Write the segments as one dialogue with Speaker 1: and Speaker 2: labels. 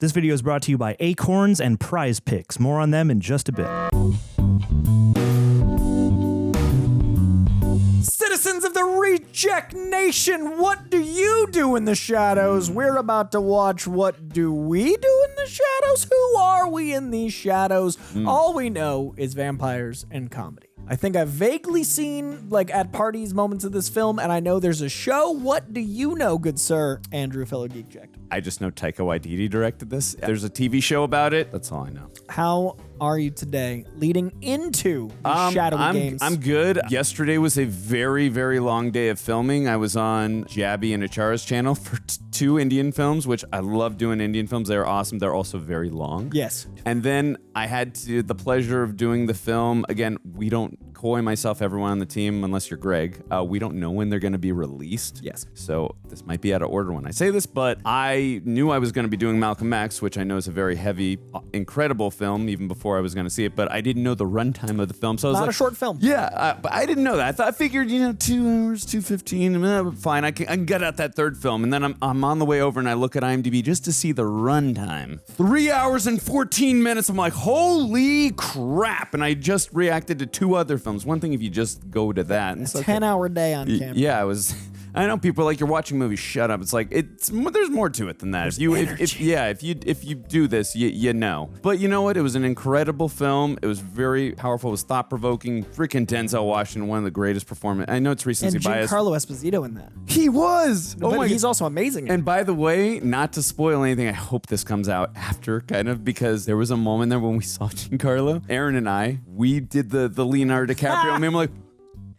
Speaker 1: This video is brought to you by ACORNS and Prize Picks. More on them in just a bit.
Speaker 2: Citizens of the Reject Nation, what do you do in the shadows? We're about to watch What Do We Do in the Shadows? Who are we in these shadows? All we know is vampires and comedy. I think I've vaguely seen, like, at parties, moments of this film, and I know there's a show. What do you know, good sir, Andrew, fellow Geek Checked?
Speaker 3: I just know Taika Waititi directed this. There's a TV show about it. That's all I know.
Speaker 2: How are you today leading into the shadowy games?
Speaker 3: I'm good. Yesterday was a very, very long day of filming. I was on Jabby and Achara's channel for two Indian films, which I love doing Indian films. They're awesome. They're also very long.
Speaker 2: Yes.
Speaker 3: And then I had the pleasure of doing the film. Again, we don't coy myself, everyone on the team, unless you're Greg. We don't know when they're going to be released.
Speaker 2: Yes.
Speaker 3: So this might be out of order when I say this, but I knew I was going to be doing Malcolm X, which I know is a very heavy, incredible film, even before I was going to see it, but I didn't know the runtime of the film. So I was
Speaker 2: Not
Speaker 3: like,
Speaker 2: a short film.
Speaker 3: Yeah, but I didn't know that. I figured, 2 hours, 2:15, fine. I can get out that third film. And then I'm on the way over and I look at IMDb just to see the runtime. 3 hours and 14 minutes. I'm like, holy crap. And I just reacted to two other films. One thing if you just go to that.
Speaker 2: It's a 10-hour day on camera.
Speaker 3: Yeah, I know people are like, you're watching movies, shut up. It's like, there's more to it than that. If you do this, you know. But you know what? It was an incredible film. It was very powerful. It was thought-provoking. Freaking Denzel Washington, one of the greatest performers. I know it's recency bias.
Speaker 2: And Giancarlo Esposito in that.
Speaker 3: He was!
Speaker 2: But he's also amazing.
Speaker 3: And by the way, not to spoil anything, I hope this comes out after, kind of, because there was a moment there when we saw Giancarlo, Aaron and I, we did the Leonardo DiCaprio, and I'm like,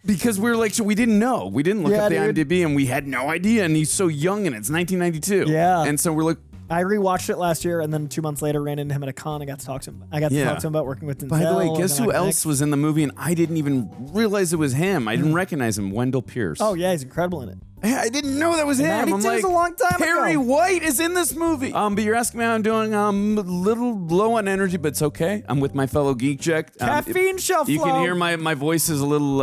Speaker 3: because we were like, so we didn't know. We didn't look up the IMDb, and we had no idea, and he's so young, and it's 1992.
Speaker 2: Yeah.
Speaker 3: And so we're like...
Speaker 2: I rewatched it last year, and then 2 months later ran into him at a con. I got to talk to him. Talk to him about working with Denzel.
Speaker 3: By the way, guess who else was in the movie, and I didn't even realize it was him. I didn't recognize him. Wendell Pierce.
Speaker 2: Oh, yeah, he's incredible in it.
Speaker 3: I didn't know that was him.
Speaker 2: 92
Speaker 3: I'm like,
Speaker 2: is a long time
Speaker 3: Harry
Speaker 2: ago.
Speaker 3: White is in this movie. But you're asking me how I'm doing. A little low on energy, but it's okay. I'm with my fellow Geek Check.
Speaker 2: Caffeine shelf
Speaker 3: You
Speaker 2: flow.
Speaker 3: can hear my voice is a little,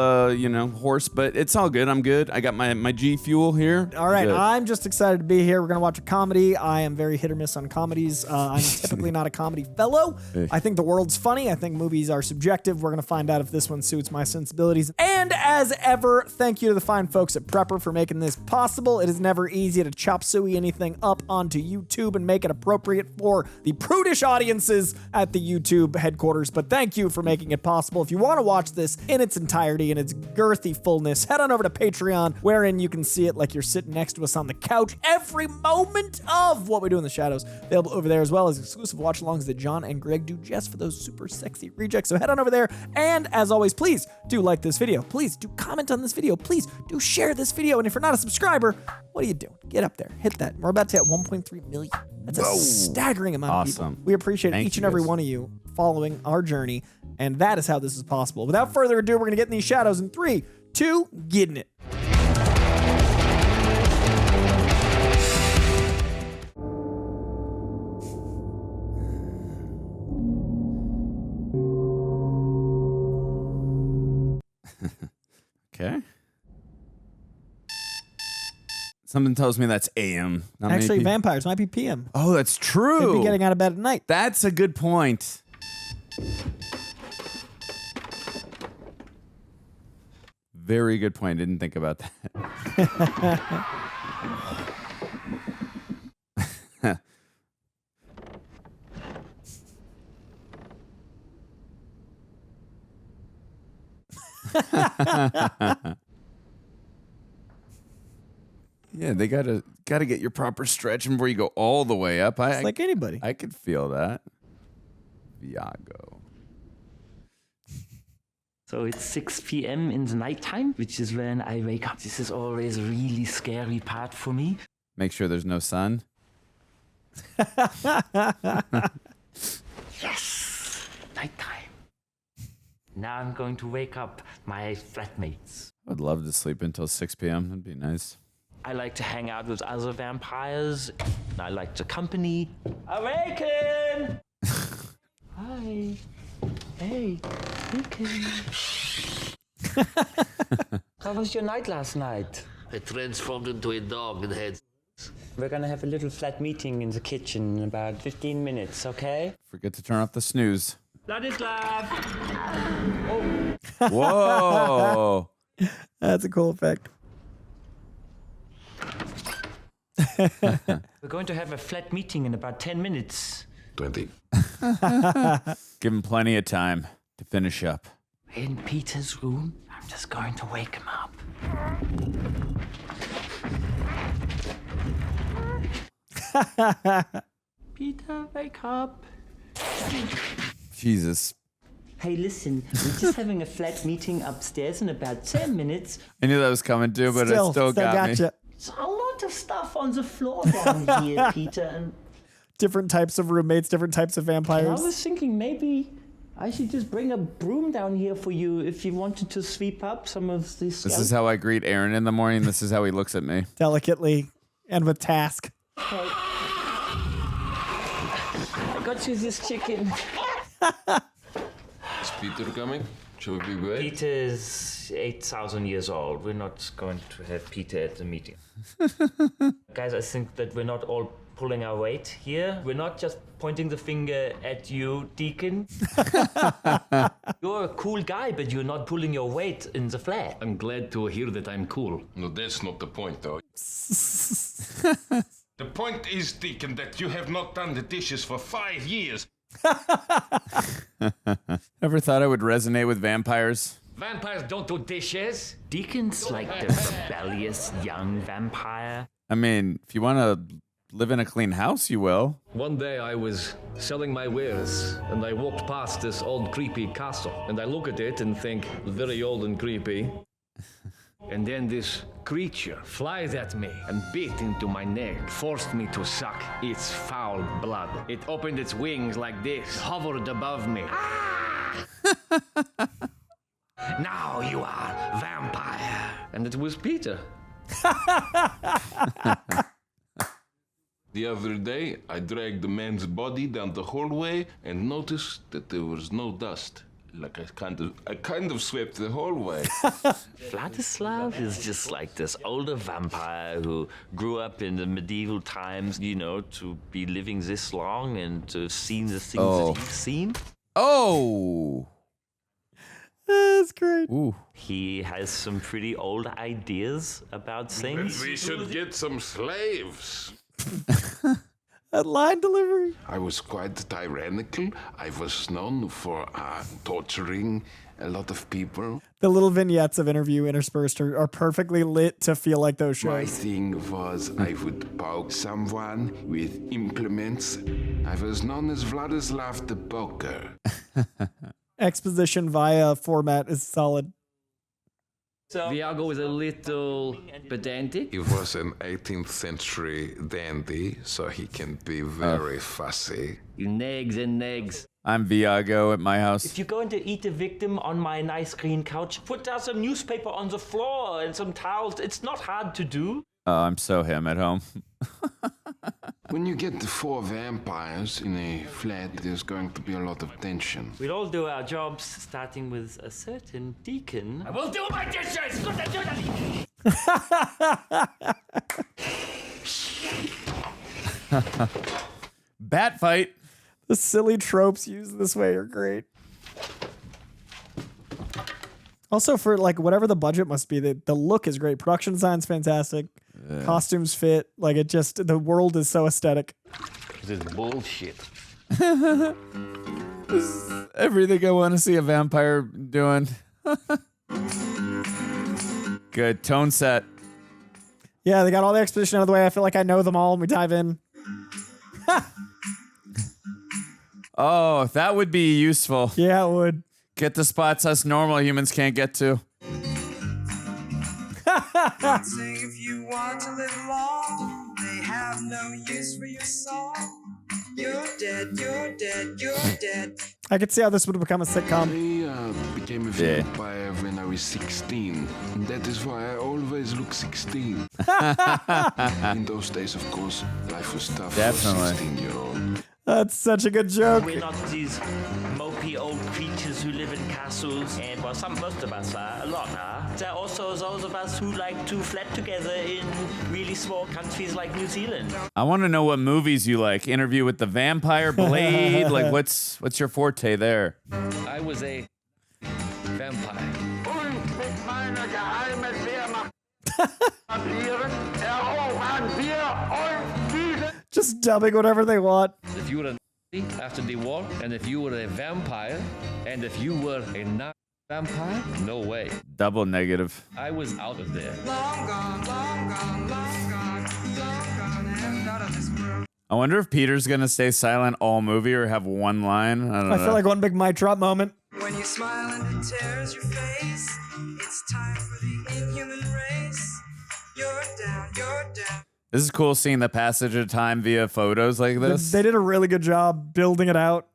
Speaker 3: hoarse, but it's all good. I'm good. I got my G Fuel here.
Speaker 2: All right,
Speaker 3: Good.
Speaker 2: I'm just excited to be here. We're going to watch a comedy. I am very hit or miss on comedies. I'm typically not a comedy fellow. I think the world's funny. I think movies are subjective. We're going to find out if this one suits my sensibilities. And as ever, thank you to the fine folks at Prepper for making this possible. It is never easy to chop suey anything up onto YouTube and make it appropriate for the prudish audiences at the YouTube headquarters. But thank you for making it possible. If you want to watch this in its entirety, in its girthy fullness, head on over to Patreon, wherein you can see it like you're sitting next to us on the couch every moment of What We Do in the Shadows. Available over there, as well as exclusive watch-alongs that John and Greg do just for those super sexy rejects. So head on over there. And as always, please do like this video. Please do comment on this video. Please do share this video. And if you're not a subscriber, what are you doing? Get up there. Hit that. We're about to hit 1.3 million. That's a staggering amount of people. We appreciate each and every one of you following our journey. And that is how this is possible. Without further ado, we're going to get in these shadows in 3, 2, get in it.
Speaker 3: Okay. Something tells me that's AM.
Speaker 2: Actually, vampires might be PM.
Speaker 3: Oh, that's true.
Speaker 2: They'd be getting out of bed at night.
Speaker 3: That's a good point. Very good point. Didn't think about that. Yeah, they gotta get your proper stretch before you go all the way up.
Speaker 2: It's like anybody.
Speaker 3: I could feel that. Viago.
Speaker 4: So it's 6 p.m. in the nighttime, which is when I wake up. This is always a really scary part for me.
Speaker 3: Make sure there's no sun.
Speaker 4: Yes! Nighttime. Now I'm going to wake up my flatmates.
Speaker 3: I'd love to sleep until 6 p.m. That'd be nice.
Speaker 4: I like to hang out with other vampires. I like the company. Awaken! Hi. Hey, Deacon. How was your night last night?
Speaker 5: I transformed into a dog and had
Speaker 4: We're gonna have a little flat meeting in the kitchen in about 15 minutes, okay?
Speaker 3: Forget to turn off the snooze.
Speaker 4: Vladislav!
Speaker 3: Whoa.
Speaker 2: That's a cool effect.
Speaker 4: We're going to have a flat meeting in about 10 minutes.
Speaker 5: 20.
Speaker 3: Give him plenty of time to finish up.
Speaker 4: In Petyr's room, I'm just going to wake him up. Petyr, wake up.
Speaker 3: Jesus.
Speaker 4: Hey, listen, we're just having a flat meeting upstairs in about 10 minutes.
Speaker 3: I knew that was coming too, but it still got me.
Speaker 2: gotcha.
Speaker 4: There's a lot of stuff on the floor down here, Petyr, and
Speaker 2: Different types of roommates, different types of
Speaker 4: I
Speaker 2: vampires.
Speaker 4: was thinking maybe I should just bring a broom down here for you if you wanted to sweep up some of this.
Speaker 3: This is how I greet Aaron in the morning. This is how he looks at me.
Speaker 2: Delicately and with task.
Speaker 4: I got you this chicken.
Speaker 5: Is Petyr coming? Should we wait?
Speaker 4: Petyr's 8,000 years old. We're not going to have Petyr at the meeting. Guys, I think that we're not all pulling our weight here. We're not just pointing the finger at you, Deacon. You're a cool guy, but you're not pulling your weight in the flat.
Speaker 6: I'm glad to hear that I'm cool.
Speaker 5: No, that's not the point, though. The point is, Deacon, that you have not done the dishes for 5 years.
Speaker 3: Ever thought I would resonate with vampires?
Speaker 6: Vampires don't do dishes.
Speaker 4: Deacon's like the rebellious young vampire.
Speaker 3: I mean, if you want to live in a clean house, you will.
Speaker 6: One day I was selling my wares and I walked past this old creepy castle and I look at it and think, very old and creepy. And then this creature flies at me and bit into my neck, forced me to suck its foul blood. It opened its wings like this, hovered above me. Now you are vampire. And it was Petyr.
Speaker 5: The other day, I dragged the man's body down the hallway and noticed that there was no dust. Like I kind of swept the hallway.
Speaker 4: Vladislav is just like this older vampire who grew up in the medieval times, you know, to be living this long and to have seen the things that he's seen.
Speaker 3: Oh.
Speaker 2: That's great.
Speaker 3: Ooh.
Speaker 4: He has some pretty old ideas about things.
Speaker 5: We should get some slaves.
Speaker 2: That line delivery.
Speaker 5: I was quite tyrannical. I was known for torturing a lot of people.
Speaker 2: The little vignettes of interview interspersed are perfectly lit to feel like those
Speaker 5: My
Speaker 2: shows.
Speaker 5: thing was I would poke someone with implements. I was known as Vladislav the Poker.
Speaker 2: Exposition via format is solid.
Speaker 4: So,
Speaker 6: Viago is a little pedantic.
Speaker 5: He was an 18th century dandy, so he can be very fussy.
Speaker 6: He nags and nags.
Speaker 3: I'm Viago at my house.
Speaker 4: if you're going to eat a victim on my nice green couch, put down some newspaper on the floor and some towels. It's not hard to do.
Speaker 3: Oh, I'm so him at home.
Speaker 5: When you get the 4 vampires in a flat, there's going to be a lot of tension.
Speaker 4: We'll all do our jobs, starting with a certain Deacon.
Speaker 6: I will do my dishes! Good to do that.
Speaker 3: Bat fight.
Speaker 2: The silly tropes used this way are great. Also, for like whatever the budget must be, the look is great. Production design's fantastic. Costumes fit. Like it just, the world is so aesthetic.
Speaker 6: This is bullshit.
Speaker 3: Everything I want to see a vampire doing. Good tone set.
Speaker 2: Yeah, they got all the exposition out of the way. I feel like I know them all when we dive in.
Speaker 3: Oh, that would be useful.
Speaker 2: Yeah, it would.
Speaker 3: Get the spots us normal humans can't get to.
Speaker 7: Sing if you want to live long. They have no use for your song. You're dead, you're dead, you're dead.
Speaker 2: I could see how this would become a sitcom.
Speaker 5: I became a vampire when I was 16. And that is why I always look 16. In those days, of course, life was tough
Speaker 3: Definitely.
Speaker 5: for a 16-year-old.
Speaker 2: That's such a good joke.
Speaker 4: We're not these mopey old creatures us who live in castles, and well, most of us are, a lot are. There are also those of us who like to flat together in really small countries like New Zealand.
Speaker 3: I want to know what movies you like. Interview with the Vampire, Blade. Like, what's your forte there?
Speaker 6: I was a vampire.
Speaker 2: Just dubbing whatever they want.
Speaker 6: If you were a Nazi after the war, and if you were a vampire, and if you were a vampire, no way.
Speaker 3: Double negative.
Speaker 6: I was out of there.
Speaker 7: Long gone, long gone, long gone, long gone, and out of this world.
Speaker 3: I wonder if Peter's gonna stay silent all movie or have one line. I don't know.
Speaker 2: I feel like one big mic drop moment.
Speaker 7: When you smile and it tears your face, it's time for the inhuman race. You're down, you're down.
Speaker 3: This is cool seeing the passage of time via photos like this.
Speaker 2: They did a really good job building it out.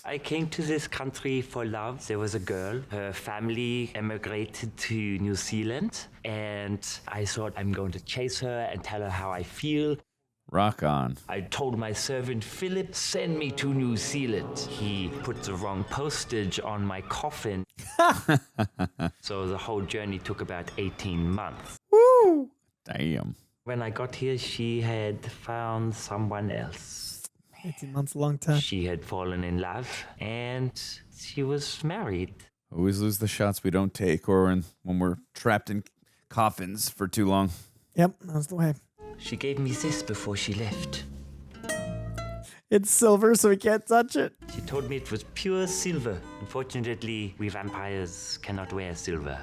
Speaker 4: I came to this country for love. There was a girl. Her family emigrated to New Zealand, and I thought I'm going to chase her and tell her how I feel.
Speaker 3: Rock on.
Speaker 4: I told my servant Philip, send me to New Zealand. He put the wrong postage on my coffin. So the whole journey took about 18 months.
Speaker 2: Woo!
Speaker 3: Damn.
Speaker 4: When I got here, she had found someone else.
Speaker 2: 18 months, a long time.
Speaker 4: She had fallen in love, and she was married.
Speaker 3: Always lose the shots we don't take, or when we're trapped in coffins for too long.
Speaker 2: Yep, that was the way.
Speaker 4: She gave me this before she left.
Speaker 2: It's silver, so we can't touch it.
Speaker 4: She told me it was pure silver. Unfortunately, we vampires cannot wear silver.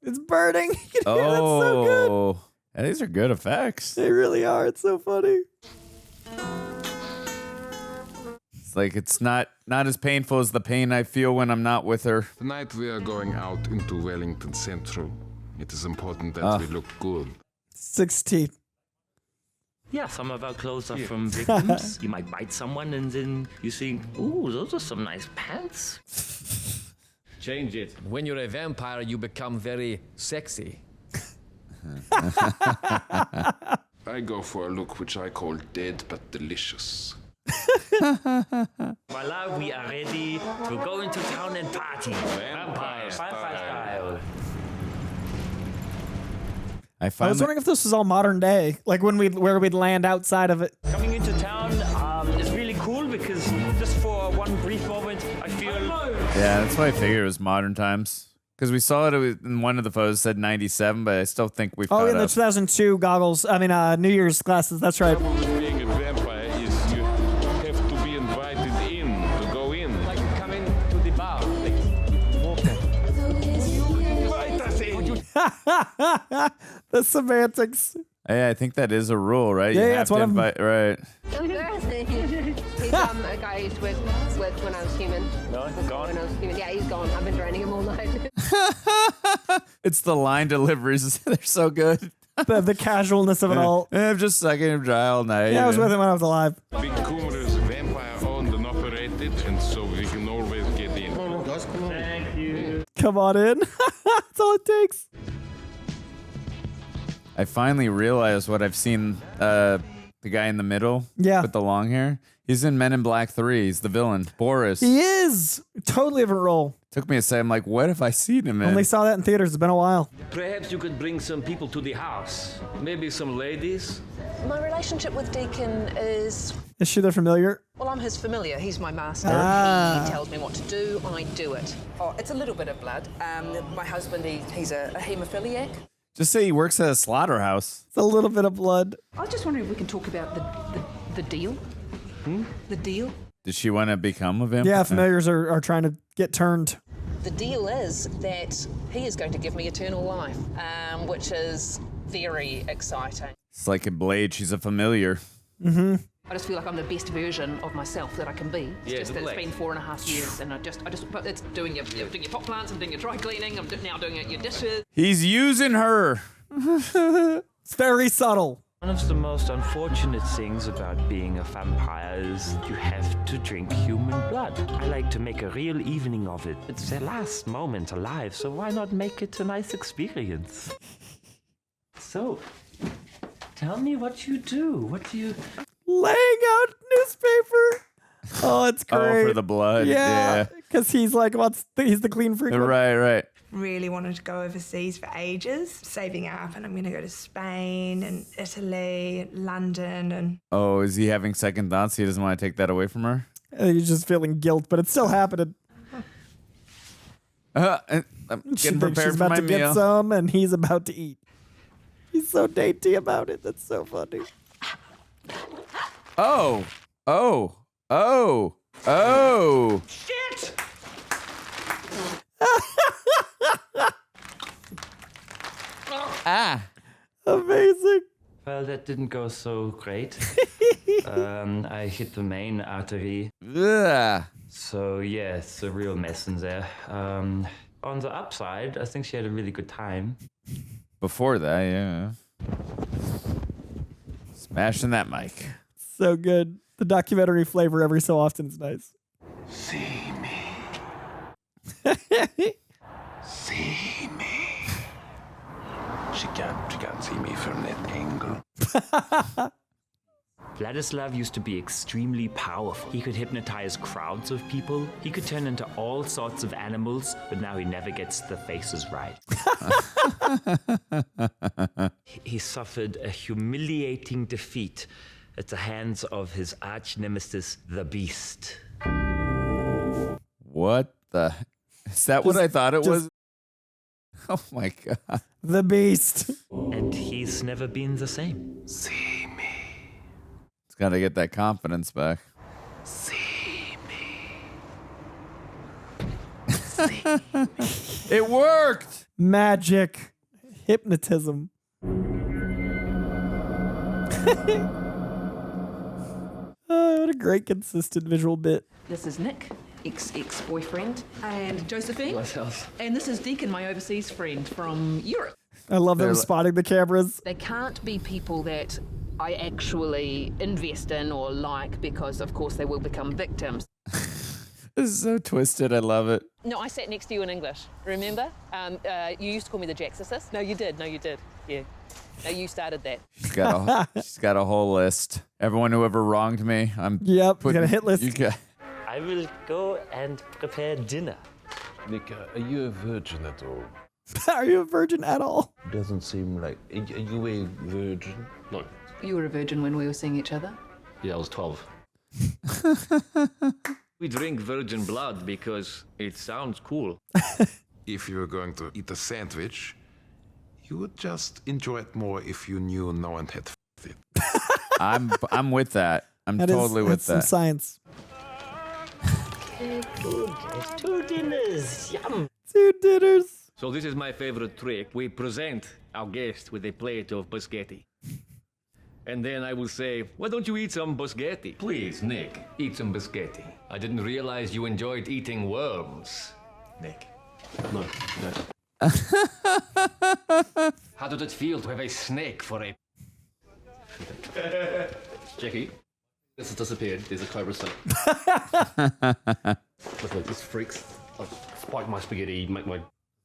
Speaker 2: It's burning. You can hear that's so good.
Speaker 3: Yeah, these are good effects.
Speaker 2: They really are. It's so funny.
Speaker 3: It's like it's not as painful as the pain I feel when I'm not with her.
Speaker 5: Tonight we are going out into Wellington Central. It is important that we look good.
Speaker 2: 16.
Speaker 4: Yeah, some of our clothes are from victims. You might bite someone and then you think, ooh, those are some nice pants.
Speaker 6: Change it. When you're a vampire, you become very sexy.
Speaker 5: I go for a look which I call dead but delicious.
Speaker 4: Voila, we are ready to go into town and party. Vampire style.
Speaker 3: I
Speaker 2: I was wondering if this was all modern day, like where we'd land outside of it.
Speaker 4: Coming into town is really cool because just for one brief moment, I feel...
Speaker 3: Yeah, that's why I figured it was modern times. Because we saw it in one of the photos said 97, but I still think we
Speaker 2: Oh,
Speaker 3: caught
Speaker 2: in the
Speaker 3: up.
Speaker 2: 2002 goggles. I mean, New Year's glasses. That's right.
Speaker 5: Being a vampire is you have to be invited in to go in.
Speaker 6: Like come in to the bar.
Speaker 2: The semantics.
Speaker 3: Yeah, I think that is a rule, right?
Speaker 2: Yeah,
Speaker 3: you
Speaker 2: yeah,
Speaker 3: have
Speaker 2: it's
Speaker 3: to
Speaker 2: one of 'em.
Speaker 3: invite, right.
Speaker 8: He's a guy I used to work with when I was human.
Speaker 4: No, gone.
Speaker 8: When I was human. Yeah, he's gone. I've been draining him all night.
Speaker 3: It's the line deliveries. They're so good.
Speaker 2: The casualness of it all.
Speaker 3: I'm just sucking him dry all night.
Speaker 2: Yeah, I was with him when I was alive.
Speaker 5: Big Coomer is vampire owned and operated, and so we can always get in.
Speaker 4: Thank you.
Speaker 2: Come on in. That's all it takes.
Speaker 3: I finally realized what I've seen the guy in the middle
Speaker 2: Yeah.
Speaker 3: with the long hair. He's in Men in Black 3. He's the villain, Boris.
Speaker 2: He is. Totally different role.
Speaker 3: Took me a second. I'm like, what have I seen him in?
Speaker 2: Only saw that in theaters. It's been a while.
Speaker 6: Perhaps you could bring some people to the house. Maybe some ladies.
Speaker 9: My relationship with Deacon is,
Speaker 2: Is she the familiar?
Speaker 9: well, I'm his familiar. He's my master.
Speaker 2: Ah.
Speaker 9: He tells me what to do, I do it. Oh, it's a little bit of blood. My husband, he's a haemophiliac.
Speaker 3: Just say he works at a slaughterhouse.
Speaker 2: It's a little bit of blood.
Speaker 9: I was just wondering if we can talk about the deal. The deal?
Speaker 3: Did she want to become a vampire?
Speaker 2: Yeah, familiars are trying to get turned.
Speaker 9: The deal is that he is going to give me eternal life, which is very exciting.
Speaker 3: It's like a Blade. She's a familiar.
Speaker 2: Mm-hmm.
Speaker 9: I just feel like I'm the best version of myself that I can be. It's
Speaker 6: Yeah,
Speaker 9: just
Speaker 6: the
Speaker 9: that it's
Speaker 6: Blade.
Speaker 9: been 4.5 years, and but it's doing your pot plants, I'm doing your dry cleaning, I'm now doing your dishes.
Speaker 3: He's using her.
Speaker 2: It's very subtle.
Speaker 4: One of the most unfortunate things about being a vampire is you have to drink human blood. I like to make a real evening of it. It's their last moment alive, so why not make it a nice experience? So, tell me what you do. What do you...
Speaker 2: laying out newspaper. Oh, it's great.
Speaker 3: Oh, for the blood.
Speaker 2: Yeah, because he's like, he's the clean freak.
Speaker 3: Right.
Speaker 10: Really wanted to go overseas for ages, saving up, and I'm going to go to Spain and Italy, London, and...
Speaker 3: Oh, is he having second thoughts? He doesn't want to take that away from her?
Speaker 2: He's just feeling guilt, but it's still happening.
Speaker 3: I'm
Speaker 2: She
Speaker 3: getting
Speaker 2: thinks
Speaker 3: prepared
Speaker 2: she's
Speaker 3: for
Speaker 2: about
Speaker 3: my
Speaker 2: to get
Speaker 3: meal.
Speaker 2: some, and he's about to eat. He's so dainty about it. That's so funny.
Speaker 3: Oh.
Speaker 6: Shit!
Speaker 2: Amazing.
Speaker 4: Well, that didn't go so great. I hit the main artery.
Speaker 3: Ugh.
Speaker 4: So, yeah, it's a real mess in there. On the upside, I think she had a really good time.
Speaker 3: Before that, yeah. Smashing that mic.
Speaker 2: So good. The documentary flavor every so often is nice.
Speaker 5: See me. See me. She can't see me from that angle.
Speaker 11: Vladislav used to be extremely powerful. He could hypnotize crowds of people. He could turn into all sorts of animals, but now he never gets the faces right.
Speaker 4: He suffered a humiliating defeat at the hands of his arch nemesis, the Beast.
Speaker 3: What the? Is that what I thought it was? Oh my God.
Speaker 2: The Beast.
Speaker 4: And he's never been the same.
Speaker 5: See me.
Speaker 3: It's got to get that confidence back.
Speaker 5: See me.
Speaker 3: It worked.
Speaker 2: Magic. Hypnotism. Oh, what a great, consistent visual bit.
Speaker 9: This is Nick, ex-boyfriend, and Josephine.
Speaker 6: Myself.
Speaker 9: And this is Deacon, my overseas friend from Europe.
Speaker 2: I love them spotting the cameras.
Speaker 9: They can't be people that I actually invest in or like because, of course, they will become victims.
Speaker 3: This is so twisted. I love it.
Speaker 9: No, I sat next to you in English, remember? You used to call me the Jaxorcist. No, you did. Yeah. No, you started that.
Speaker 3: She's got a whole list. Everyone who ever wronged me, I'm
Speaker 2: Yep, got a hit list.
Speaker 4: I will go and prepare dinner.
Speaker 12: Nick, are you a virgin at all?
Speaker 2: Are you a virgin at all?
Speaker 12: Doesn't seem like... Are you a virgin?
Speaker 6: No.
Speaker 9: You were a virgin when we were seeing each other?
Speaker 6: Yeah, I was 12. We drink virgin blood because it sounds cool.
Speaker 5: If you were going to eat a sandwich, you would just enjoy it more if you knew no one had it.
Speaker 3: I'm with that. I'm totally with that.
Speaker 2: Some science.
Speaker 4: Two dinners, yum.
Speaker 2: 2 dinners.
Speaker 6: So this is my favorite trick. We present our guest with a plate of biscotti. And then I will say, why don't you eat some biscotti? Please, Nick, eat some biscotti. I didn't realize you enjoyed eating worms, Nick.
Speaker 12: No.
Speaker 6: How did it feel to have a snake for a... Jackie, this has disappeared. There's a cobra snake.
Speaker 12: Look, this freaks. I spike my spaghetti, make my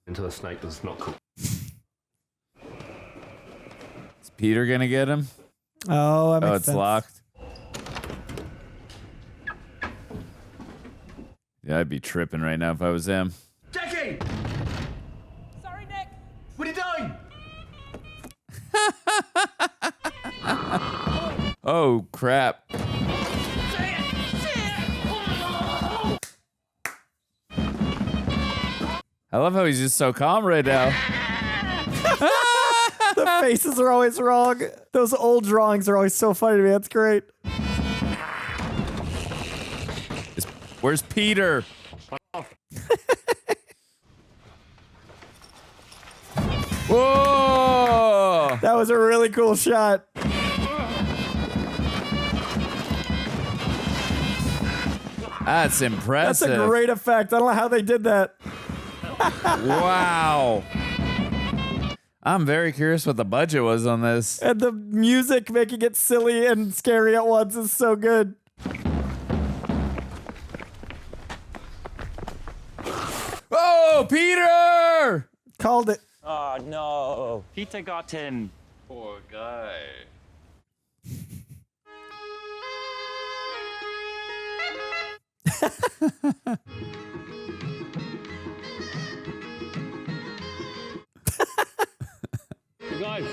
Speaker 12: into a snake. This is not cool.
Speaker 3: Is Petyr gonna get him?
Speaker 2: Oh, that makes
Speaker 3: it's
Speaker 2: sense.
Speaker 3: locked. Yeah, I'd be tripping right now if I was him.
Speaker 6: Jackie!
Speaker 10: Sorry, Nick.
Speaker 6: What are you doing?
Speaker 3: Oh, crap. I love how he's just so calm right now.
Speaker 2: The faces are always wrong. Those old drawings are always so funny to me. That's great.
Speaker 3: Where's Petyr? Whoa!
Speaker 2: That was a really cool shot.
Speaker 3: That's impressive.
Speaker 2: That's a great effect. I don't know how they did that.
Speaker 3: Wow. I'm very curious what the budget was on this.
Speaker 2: And the music making it silly and scary at once is so good.
Speaker 3: Oh, Petyr!
Speaker 2: Called it.
Speaker 11: Oh, no. Petyr got him.
Speaker 12: Poor guy.
Speaker 6: You guys.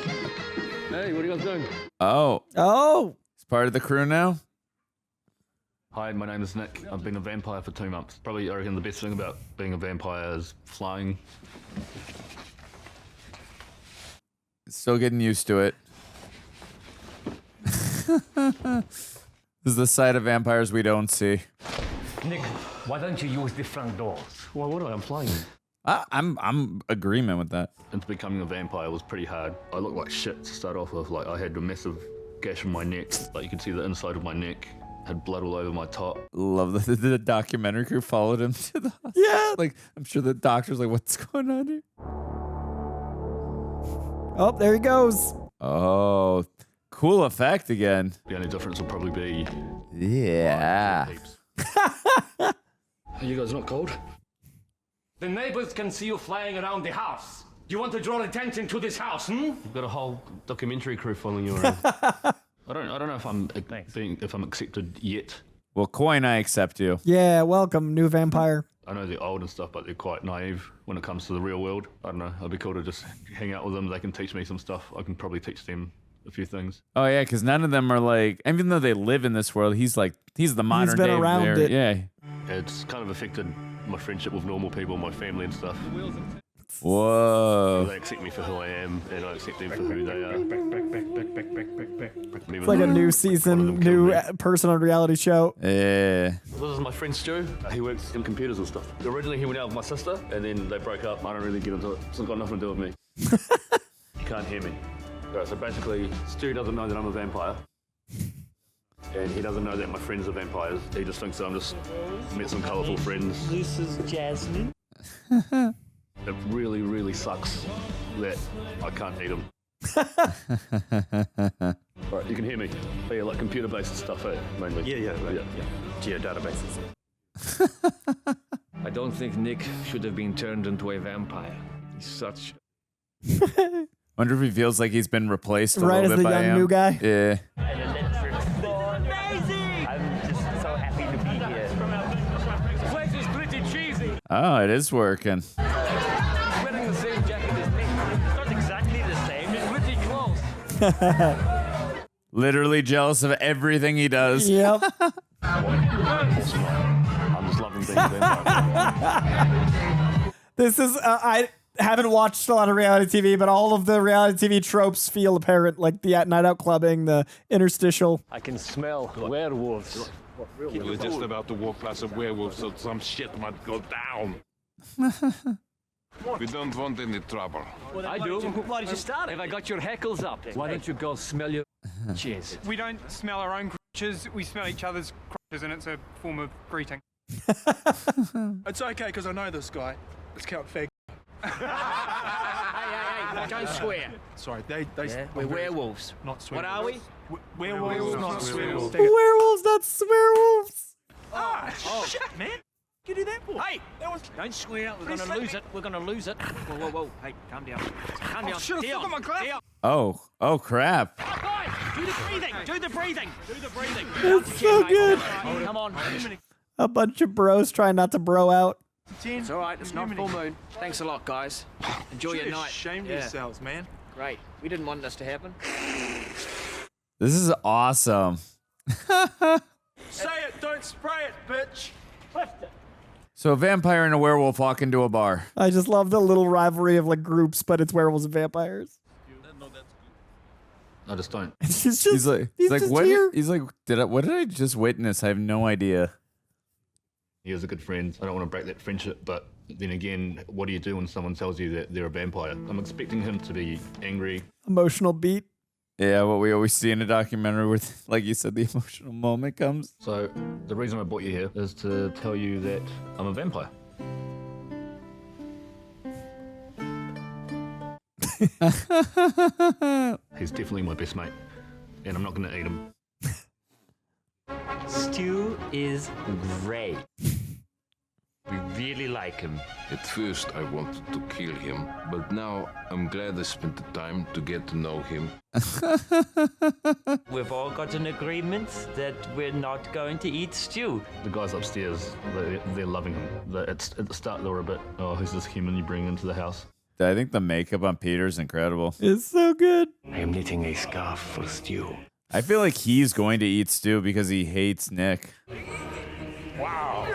Speaker 6: Hey, what are you guys doing?
Speaker 3: Oh.
Speaker 2: Oh.
Speaker 3: He's part of the crew now?
Speaker 12: Hi, my name is Nick. I've been a vampire for 2 months. Probably, I reckon the best thing about being a vampire is flying.
Speaker 3: Still getting used to it. This is the side of vampires we don't see.
Speaker 6: Nick, why don't you use the front doors? Why would I? I'm flying.
Speaker 3: I'm agreement with that.
Speaker 12: And becoming a vampire was pretty hard. I looked like shit to start off with. Like, I had a massive gash on my neck. Like, you could see the inside of my neck. Had blood all over my top.
Speaker 3: Love the documentary crew followed him to the hospital.
Speaker 2: Yeah.
Speaker 3: Like, I'm sure the doctor's like, what's going on here?
Speaker 2: Oh, there he goes.
Speaker 3: Oh, cool effect again.
Speaker 12: The only difference will probably be...
Speaker 3: Yeah.
Speaker 12: Are you guys not cold?
Speaker 6: The neighbors can see you flying around the house. Do you want to draw attention to this house,
Speaker 12: You've got a whole documentary crew following you around. I don't know if I'm accepted yet.
Speaker 3: Well, Coin, I accept you.
Speaker 2: Yeah, welcome, new vampire.
Speaker 12: I know they're old and stuff, but they're quite naive when it comes to the real world. I don't know. It'd be cool to just hang out with them. They can teach me some stuff. I can probably teach them a few things.
Speaker 3: Oh yeah, because none of them are like. Even though they live in this world, he's the modern.
Speaker 2: He's been
Speaker 3: day
Speaker 2: around
Speaker 3: there.
Speaker 2: it.
Speaker 3: Yeah.
Speaker 12: It's kind of affected my friendship with normal people, my family and stuff.
Speaker 3: Whoa.
Speaker 12: They accept me for who I am, and I accept them for who they are.
Speaker 2: It's like a new season, new person on a reality show.
Speaker 3: Yeah.
Speaker 12: This is my friend Stu. He works in computers and stuff. Originally, he went out with my sister, and then they broke up. I don't really get into it. It's got nothing to do with me. You can't hear me. Right, so basically, Stu doesn't know that I'm a vampire. And he doesn't know that my friends are vampires. He just thinks that I'm just met some colourful friends.
Speaker 11: This is Jasmine.
Speaker 12: It really, really sucks that I can't eat them. Right, you can hear me. Oh, yeah, like computer-based stuff, mainly.
Speaker 11: Yeah.
Speaker 12: Geodatabases.
Speaker 6: I don't think Nick should have been turned into a vampire. He's such...
Speaker 3: Wonder if he feels like he's been replaced a
Speaker 2: Right
Speaker 3: little
Speaker 2: as
Speaker 3: bit
Speaker 2: the
Speaker 3: by
Speaker 2: young
Speaker 3: him.
Speaker 2: new guy.
Speaker 3: Yeah.
Speaker 11: Amazing! I'm just so happy to be here.
Speaker 6: This place is pretty cheesy.
Speaker 3: Oh, it is working.
Speaker 6: Wearing the same jacket as Nick. It's not exactly the same. It's pretty close.
Speaker 3: Literally jealous of everything he does.
Speaker 2: Yep.
Speaker 12: I'm just loving being a vampire.
Speaker 2: This is, I haven't watched a lot of reality TV, but all of the reality TV tropes feel apparent, like the night out clubbing, the interstitial.
Speaker 6: I can smell werewolves.
Speaker 13: We were just about to walk past a werewolf, so some shit might go down. We don't want any trouble.
Speaker 6: I do. Why did you start it? Have I got your heckles up? Why don't you go smell your... Cheers.
Speaker 14: We don't smell our own crotches, we smell each other's crotches, and it's a form of greeting.
Speaker 15: It's okay, because I know this guy. It's Count Fag.
Speaker 6: Hey, don't swear.
Speaker 15: Sorry,
Speaker 6: We're werewolves.
Speaker 15: Not swear.
Speaker 6: What are we?
Speaker 15: Werewolves, not swearwolves.
Speaker 2: Werewolves, not swearwolves.
Speaker 14: Oh, shit, man. You do that for?
Speaker 6: Hey, don't swear. We're going to lose it. We're going to lose it. Whoa. Hey, calm down. Calm down.
Speaker 14: Should've
Speaker 6: Deal.
Speaker 14: forgot my glass.
Speaker 6: Deal.
Speaker 3: Oh crap.
Speaker 6: Guys, do the breathing.
Speaker 2: It's so good.
Speaker 6: Come on.
Speaker 2: A bunch of bros trying not to bro out.
Speaker 6: It's all right. It's not full moon. Thanks a lot, guys. Enjoy your night.
Speaker 15: Shame yourselves, man.
Speaker 6: Great. We didn't want this to happen.
Speaker 3: This is awesome.
Speaker 15: Say it, don't spray it, bitch.
Speaker 3: So a vampire and a werewolf walk into a bar.
Speaker 2: I just love the little rivalry of like groups, but it's werewolves and vampires.
Speaker 12: I just don't.
Speaker 3: He's like, what? He's like, what did I just witness? I have no idea.
Speaker 12: He is a good friend. I don't want to break that friendship, but then again, what do you do when someone tells you that they're a vampire? I'm expecting him to be angry.
Speaker 2: Emotional beat.
Speaker 3: Yeah, what we always see in a documentary where, like you said, the emotional moment comes.
Speaker 12: So the reason I brought you here is to tell you that I'm a vampire. He's definitely my best mate, and I'm not going to eat him.
Speaker 11: Stu is great.
Speaker 4: We really like him.
Speaker 5: At first, I wanted to kill him, but now I'm glad I spent the time to get to know him.
Speaker 4: We've all got an agreement that we're not going to eat stew.
Speaker 12: The guys upstairs, they're loving him. At the start, they were a bit, oh, who's this human you bring into the house?
Speaker 3: I think the makeup on Petyr's incredible.
Speaker 2: It's so good.
Speaker 6: I am knitting a scarf for stew.
Speaker 3: I feel like he's going to eat stew because he hates Nick.
Speaker 6: Wow.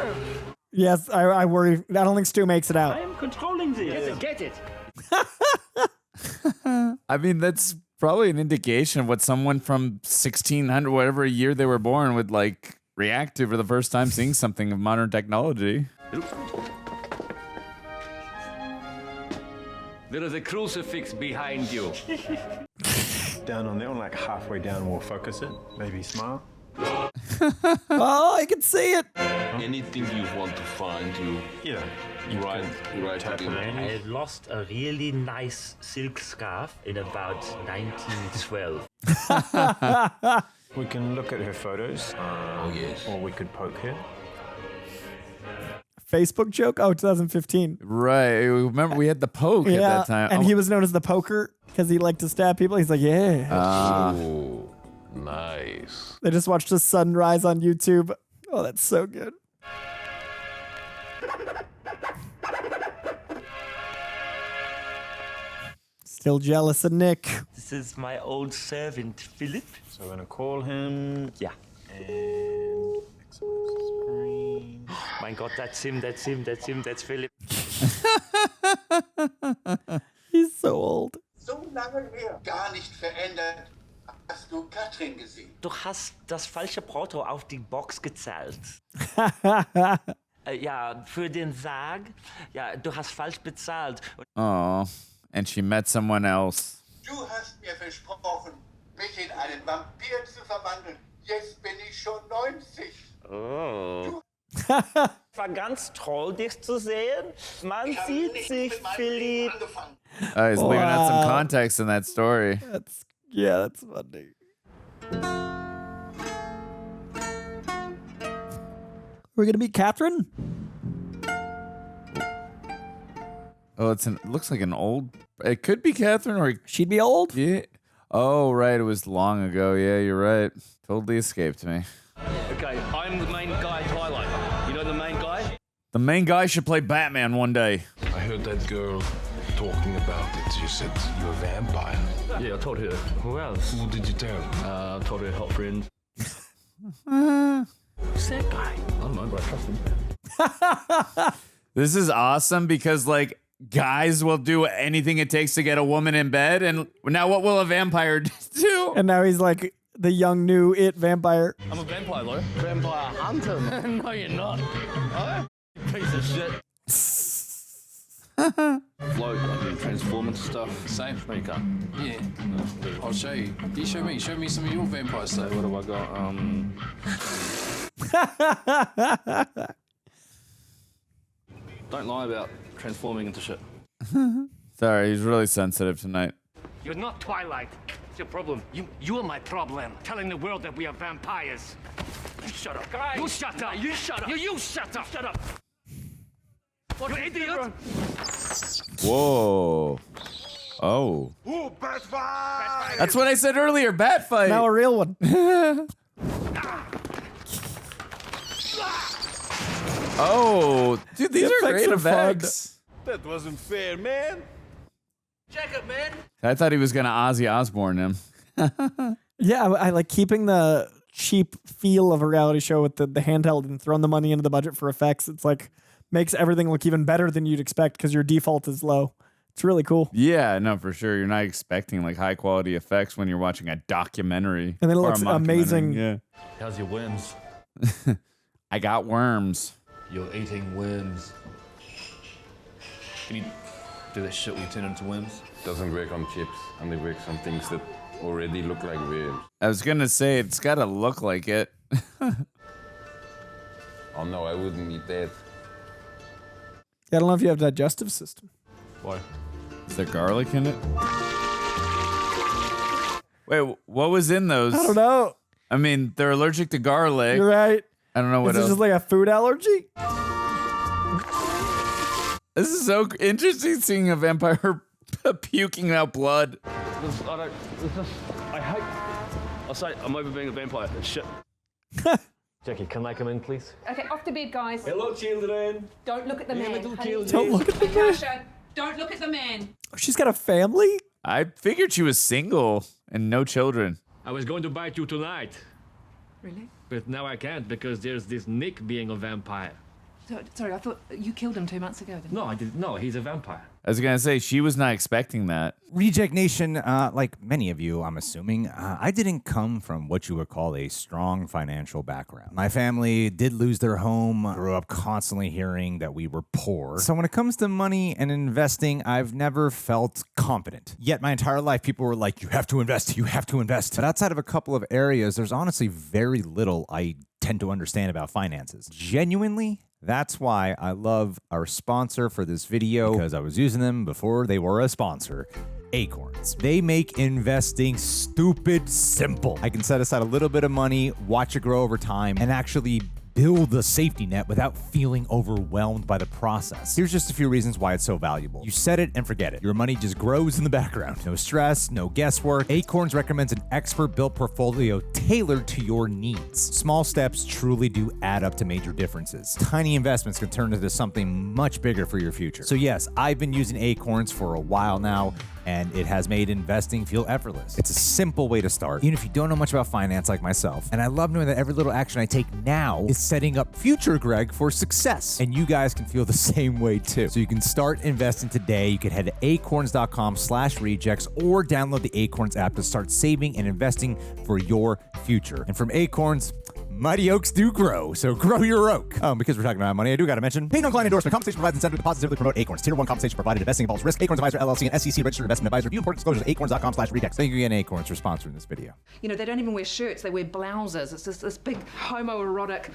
Speaker 2: Yes, I worry. I don't think Stu makes it out.
Speaker 11: I am controlling this.
Speaker 6: Get it.
Speaker 3: I mean, that's probably an indication of what someone from 1600, whatever year they were born, would like react to for the first time seeing something of modern technology.
Speaker 6: There is a crucifix behind you.
Speaker 16: Down on that one, like halfway down, we'll focus it. Maybe smile.
Speaker 2: Oh, I can see it.
Speaker 5: Anything you want to find, you write it in.
Speaker 4: I lost a really nice silk scarf in about 1912.
Speaker 16: We can look at her photos.
Speaker 5: Oh, yes.
Speaker 16: Or we could poke her.
Speaker 2: Facebook joke? Oh, 2015.
Speaker 3: Right. Remember, we had the poke at that time.
Speaker 2: And he was known as the poker because he liked to stab people. He's like, yeah.
Speaker 5: Oh, nice.
Speaker 2: They just watched the sunrise on YouTube. Oh, that's so good. Still jealous of Nick.
Speaker 4: This is my old servant, Philip.
Speaker 16: So we're going to call him.
Speaker 4: Yeah.
Speaker 16: And
Speaker 4: Mein Gott, that's him, that's Philip.
Speaker 2: He's so old.
Speaker 17: So lange her. Gar nicht verändert. Hast du Katrin gesehen?
Speaker 4: Du hast das falsche Porto auf die Box gezahlt. Ja, für den Sarg. Ja, du hast falsch bezahlt.
Speaker 3: Oh, and she met someone else.
Speaker 17: Du hast mir versprochen, mich in einen Vampir zu verwandeln. Jetzt bin ich schon 90.
Speaker 4: Oh. War ganz toll, dich zu sehen. Man sieht sich, Philipp.
Speaker 3: He's leaving out some context in that story.
Speaker 2: That's funny. We're gonna meet Catherine.
Speaker 3: Oh, it looks like an old. It could be Catherine, or
Speaker 2: she'd be old.
Speaker 3: Yeah. Oh, right. It was long ago. Yeah, you're right. Totally escaped me.
Speaker 6: Okay, I'm the main guy, Twilight. You know the main guy?
Speaker 3: The main guy should play Batman one day.
Speaker 5: I heard that girl talking about it. She said you're a vampire.
Speaker 12: Yeah, I told her.
Speaker 6: Who else?
Speaker 5: Who did you tell?
Speaker 12: I told her hot friend.
Speaker 6: Who's that guy?
Speaker 12: I don't know, but I trust him.
Speaker 3: This is awesome because, like, guys will do anything it takes to get a woman in bed. And now what will a vampire do?
Speaker 2: And now he's like the young new It vampire.
Speaker 12: I'm a vampire, though. Vampire hunter. No, you're not. Oh, piece of shit.
Speaker 18: Float, I can transform into stuff. Same.
Speaker 12: No, you can't.
Speaker 18: Yeah. I'll show you. You show me. Show me some of your vampire stuff.
Speaker 12: What have I got? Don't lie about transforming into shit.
Speaker 3: Sorry, he's really sensitive tonight.
Speaker 6: You're not Twilight. It's your problem. You are my problem. Telling the world that we are vampires. You shut up. Guys. You shut up. You shut up. You shut up. Shut up. What you idiot?
Speaker 3: Whoa. Oh.
Speaker 17: Ooh, bat fight!
Speaker 3: That's what I said earlier, bat fight.
Speaker 2: Now a real one.
Speaker 3: Oh, dude, these are great effects.
Speaker 13: That wasn't fair, man.
Speaker 6: Check it, man.
Speaker 3: I thought he was gonna Ozzy Osbourne him.
Speaker 2: Yeah, I like keeping the cheap feel of a reality show with the handheld and throwing the money into the budget for effects. It's like makes everything look even better than you'd expect because your default is low. It's really cool.
Speaker 3: Yeah, no, for sure. You're not expecting like high quality effects when you're watching a documentary.
Speaker 2: And then it
Speaker 3: or a
Speaker 2: looks
Speaker 3: mockumentary.
Speaker 2: amazing.
Speaker 3: Yeah.
Speaker 12: How's your worms?
Speaker 3: I got worms.
Speaker 12: You're eating worms. Can you do that shit when you turn into worms?
Speaker 5: Doesn't work on chips, only works on things that already look like worms.
Speaker 3: I was gonna say it's gotta look like it.
Speaker 5: Oh no, I wouldn't eat that.
Speaker 2: Yeah, I don't know if you have a digestive system.
Speaker 12: Why?
Speaker 3: Is there garlic in it? Wait, what was in those?
Speaker 2: I don't know.
Speaker 3: I mean, they're allergic to garlic.
Speaker 2: You're right.
Speaker 3: I don't know what
Speaker 2: Is it
Speaker 3: else.
Speaker 2: just like a food allergy?
Speaker 3: This is so interesting seeing a vampire puking out blood.
Speaker 12: I hate. I'll say I'm over being a vampire. Shit. Jackie, can I come in, please?
Speaker 8: Okay, off to bed, guys.
Speaker 12: Hello, children.
Speaker 8: Don't look at the man.
Speaker 12: little
Speaker 8: honey.
Speaker 12: children.
Speaker 2: Don't look at the man.
Speaker 8: Natasha, don't look at the man.
Speaker 2: Oh, she's got a family?
Speaker 3: I figured she was single and no children.
Speaker 6: I was going to bite you tonight,
Speaker 8: Really?
Speaker 6: but now I can't because there's this Nick being a vampire.
Speaker 8: Sorry, I thought you killed him 2 months ago. Didn't you?
Speaker 6: No, I didn't. No, he's a vampire.
Speaker 3: I was gonna say she was not expecting that.
Speaker 19: Reject Nation, like many of you, I'm assuming, I didn't come from what you would call a strong financial background. My family did lose their home, grew up constantly hearing that we were poor. So when it comes to money and investing, I've never felt confident. Yet my entire life, people were like, you have to invest, you have to invest. But outside of a couple of areas, there's honestly very little I tend to understand about finances. Genuinely, that's why I love our sponsor for this video, because I was using them before they were a sponsor, ACORNS. They make investing stupid simple. I can set aside a little bit of money, watch it grow over time, and actually build a safety net without feeling overwhelmed by the process. Here's just a few reasons why it's so valuable. You set it and forget it. Your money just grows in the background. No stress, no guesswork. ACORNS recommends an expert-built portfolio tailored to your needs. Small steps truly do add up to major differences. Tiny investments can turn into something much bigger for your future. So yes, I've been using ACORNS for a while now, and it has made investing feel effortless. It's a simple way to start, even if you don't know much about finance like myself. And I love knowing that every little action I take now is setting up future Greg for success. And you guys can feel the same way too. So you can start investing today. You can head to acorns.com/rejects or download the ACORNS app to start saving and investing for your future. And from ACORNS, mighty oaks do grow, so grow your oak. Because we're talking about money, I do got to mention, paid no client endorsement. Compensation provides incentive to positively promote ACORNS. Tier 1 compensation provided. Investing involves risk. ACORNS Advisor LLC and SEC registered investment advisor. View important disclosures at acorns.com/rejects. Thank you again, ACORNS, for sponsoring this video.
Speaker 8: You know, they don't even wear shirts, they wear blouses. It's just this big homoerotic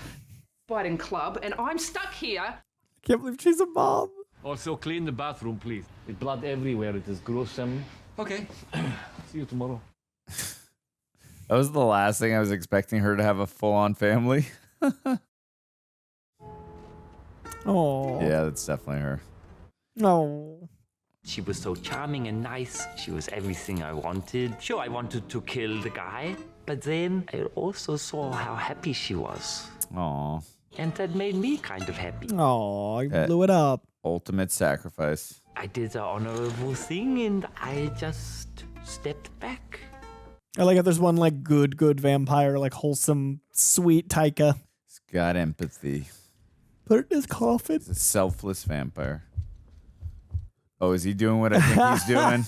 Speaker 8: fighting club, and I'm stuck here.
Speaker 2: Can't believe she's a mom.
Speaker 6: Also, clean the bathroom, please. With blood everywhere. It is gruesome. Okay. See you tomorrow.
Speaker 3: That was the last thing I was expecting her to have a full-on family.
Speaker 2: Oh.
Speaker 3: Yeah, that's definitely her.
Speaker 2: No.
Speaker 11: She was so charming and nice. She was everything I wanted. Sure, I wanted to kill the guy, but then I also saw how happy she was.
Speaker 3: Aww.
Speaker 11: And that made me kind of happy.
Speaker 2: Oh, you blew it up.
Speaker 3: Ultimate sacrifice.
Speaker 11: I did the honorable thing and I just stepped back.
Speaker 2: I like how there's one like good vampire, like wholesome, sweet Taika.
Speaker 3: He's got empathy.
Speaker 2: Put it in his coffin.
Speaker 3: He's a selfless vampire. Oh, is he doing what I think he's doing?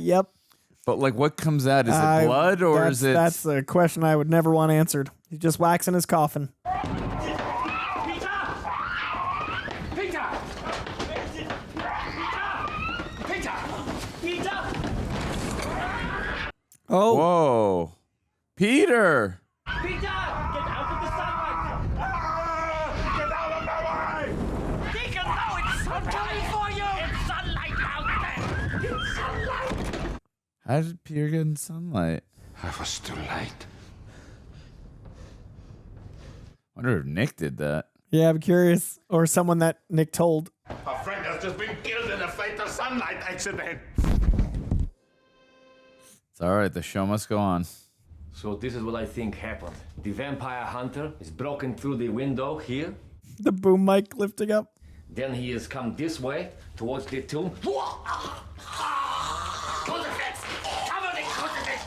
Speaker 2: Yep.
Speaker 3: But like, what comes out? Is it blood or is it?
Speaker 2: That's a question I would never want answered. He's just waxing his coffin. Oh.
Speaker 3: Whoa. Petyr.
Speaker 7: Petyr, get out of the sunlight! Get out of my way! Deacon, no, it's sunlight for you! It's sunlight out there! It's sunlight!
Speaker 3: How did Petyr get in sunlight?
Speaker 5: I was too late.
Speaker 3: I wonder if Nick did that.
Speaker 2: Yeah, I'm curious. Or someone that Nick told.
Speaker 13: A friend has just been killed in a fatal sunlight accident.
Speaker 3: It's all right. The show must go on.
Speaker 6: So this is what I think happened. The vampire hunter is broken through the window here.
Speaker 2: The boom mic lifting up.
Speaker 6: Then he has come this way towards the tomb.
Speaker 7: Crucifix! Cover the crucifix!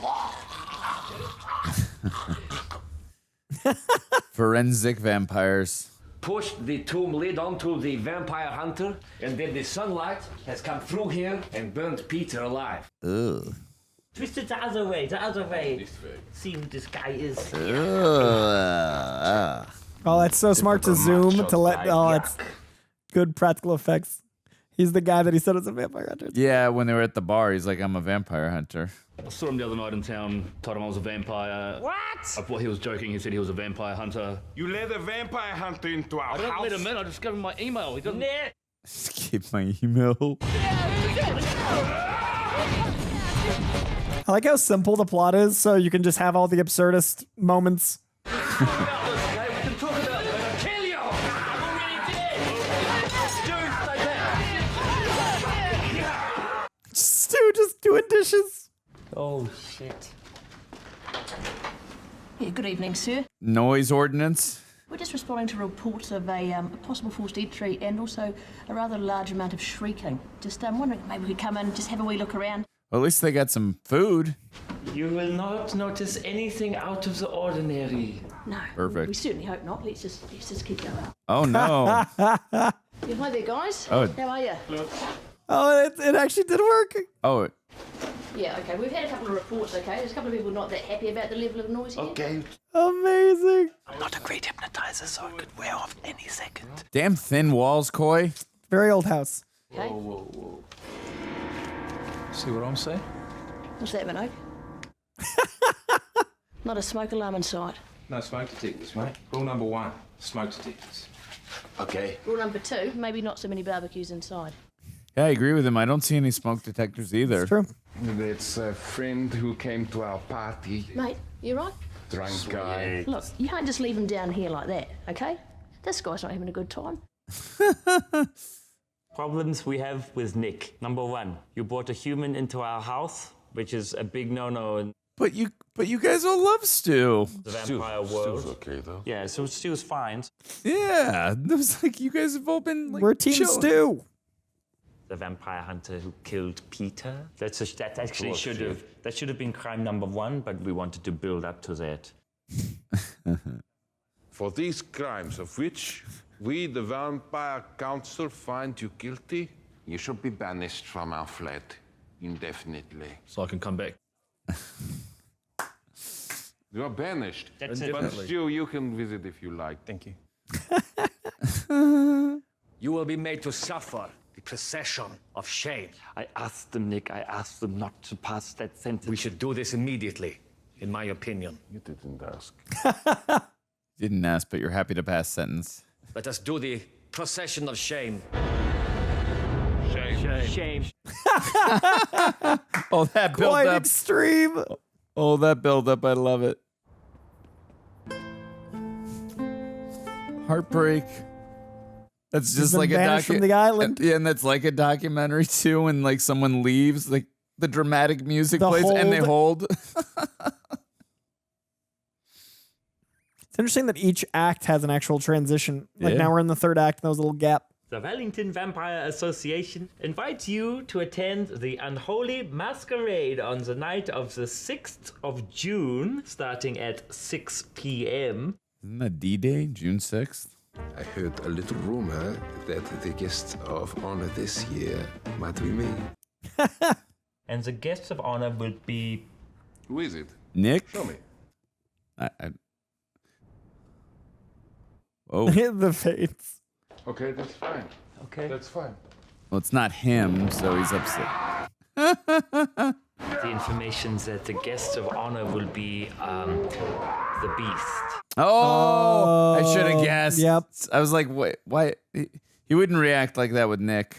Speaker 3: Forensic vampires.
Speaker 6: Pushed the tomb lid onto the vampire hunter, and then the sunlight has come through here and burned Petyr alive.
Speaker 3: Ugh.
Speaker 4: Twist it the other way, the other way. This way. See who this guy is.
Speaker 2: Oh, that's so smart to zoom to let. Oh, it's good practical effects. He's the guy that he said was a vampire hunter.
Speaker 3: Yeah, when they were at the bar, he's like, I'm a vampire hunter.
Speaker 12: I saw him the other night in town, told him I was a vampire.
Speaker 7: What?
Speaker 12: Well, he was joking, he said he was a vampire hunter.
Speaker 13: You let a vampire hunter into our
Speaker 12: I don't
Speaker 13: house?
Speaker 12: let him in, I just gave him my email. He doesn't...
Speaker 3: Skip my email.
Speaker 2: I like how simple the plot is, so you can just have all the absurdist moments. Stu just doing dishes.
Speaker 11: Oh, shit.
Speaker 20: Yeah, good evening, sir.
Speaker 3: Noise ordinance.
Speaker 20: We're just responding to reports of a possible forced entry and also a rather large amount of shrieking. Just wondering if maybe we could come in and just have a wee look around.
Speaker 3: Well, at least they got some food.
Speaker 11: You will not notice anything out of the ordinary.
Speaker 20: No.
Speaker 3: Perfect.
Speaker 20: We certainly hope not. Let's just keep going.
Speaker 3: Oh, no.
Speaker 20: Yeah, hi there, guys.
Speaker 3: Oh.
Speaker 20: How are you?
Speaker 2: Oh, it actually did work.
Speaker 3: Oh,
Speaker 20: Yeah, okay. We've had a couple of reports, okay? There's a couple of people not that happy about the level of noise here.
Speaker 11: Okay.
Speaker 2: Amazing.
Speaker 11: I'm not a great hypnotizer, so it could wear off any second.
Speaker 3: damn thin walls, Coy.
Speaker 2: Very old house.
Speaker 20: Okay.
Speaker 18: Whoa. See what I'm saying?
Speaker 20: What's that, Minogue? Not a smoke alarm in sight.
Speaker 18: No smoke detectors, mate. Rule number 1, smoke detectors.
Speaker 11: Okay.
Speaker 20: Rule number 2, maybe not so many barbecues inside.
Speaker 3: Yeah, I agree with him. I don't see any smoke detectors either.
Speaker 2: It's true.
Speaker 5: That's a friend who came to our party.
Speaker 20: Mate, you right?
Speaker 5: Drunk guy.
Speaker 20: Look, you can't just leave him down here like that, okay? This guy's not having a good time.
Speaker 4: Problems we have with Nick. Number 1, you brought a human into our house, which is a big no-no in
Speaker 3: But you guys all love Stu.
Speaker 4: the vampire world.
Speaker 5: Stu's okay, though.
Speaker 4: Yeah, so Stu's fine.
Speaker 3: Yeah, it was like you guys have all been like
Speaker 2: We're Team
Speaker 3: chill.
Speaker 2: Stu.
Speaker 4: The vampire hunter who killed Petyr. That actually should have been crime number 1, but we wanted to build up to that.
Speaker 5: For these crimes of which we, the Vampire Council, find you guilty, you should be banished from our flat indefinitely.
Speaker 12: So I can come back.
Speaker 5: You are banished.
Speaker 4: That's it.
Speaker 5: But Stu, you can visit if you like.
Speaker 18: Thank you.
Speaker 6: You will be made to suffer the procession of shame.
Speaker 4: I asked them, Nick, not to pass that sentence.
Speaker 6: We should do this immediately, in my opinion.
Speaker 5: You didn't ask.
Speaker 3: Didn't ask, but you're happy to pass sentence.
Speaker 6: Let us do the procession of shame.
Speaker 4: Shame.
Speaker 3: Oh, that build
Speaker 2: Quite
Speaker 3: up.
Speaker 2: extreme.
Speaker 3: Oh, that build up. I love it. Heartbreak. That's just
Speaker 2: been
Speaker 3: like a
Speaker 2: banished from the island.
Speaker 3: Yeah, and that's like a documentary too. When like someone leaves, like the dramatic music
Speaker 2: The
Speaker 3: plays and they hold.
Speaker 2: It's interesting that each act has an actual transition. Like
Speaker 3: Yeah.
Speaker 2: now we're in the third act, and there was a little gap.
Speaker 4: The Wellington Vampire Association invites you to attend the Unholy Masquerade on the night of the 6th of June, starting at 6 p.m.
Speaker 3: Isn't that D-Day, June 6th?
Speaker 5: I heard a little rumor that the guest of honor this year might be me.
Speaker 4: And the guests of honor will be...
Speaker 5: Who is it?
Speaker 3: Nick?
Speaker 5: Show me.
Speaker 3: Oh.
Speaker 2: The fates.
Speaker 5: Okay, that's fine.
Speaker 4: Okay.
Speaker 5: That's fine.
Speaker 3: Well, it's not him, so he's upset.
Speaker 4: The information that the guests of honor will be the Beast.
Speaker 3: Oh, I should have guessed.
Speaker 2: Yep.
Speaker 3: I was like, wait, why? He wouldn't react like that with Nick.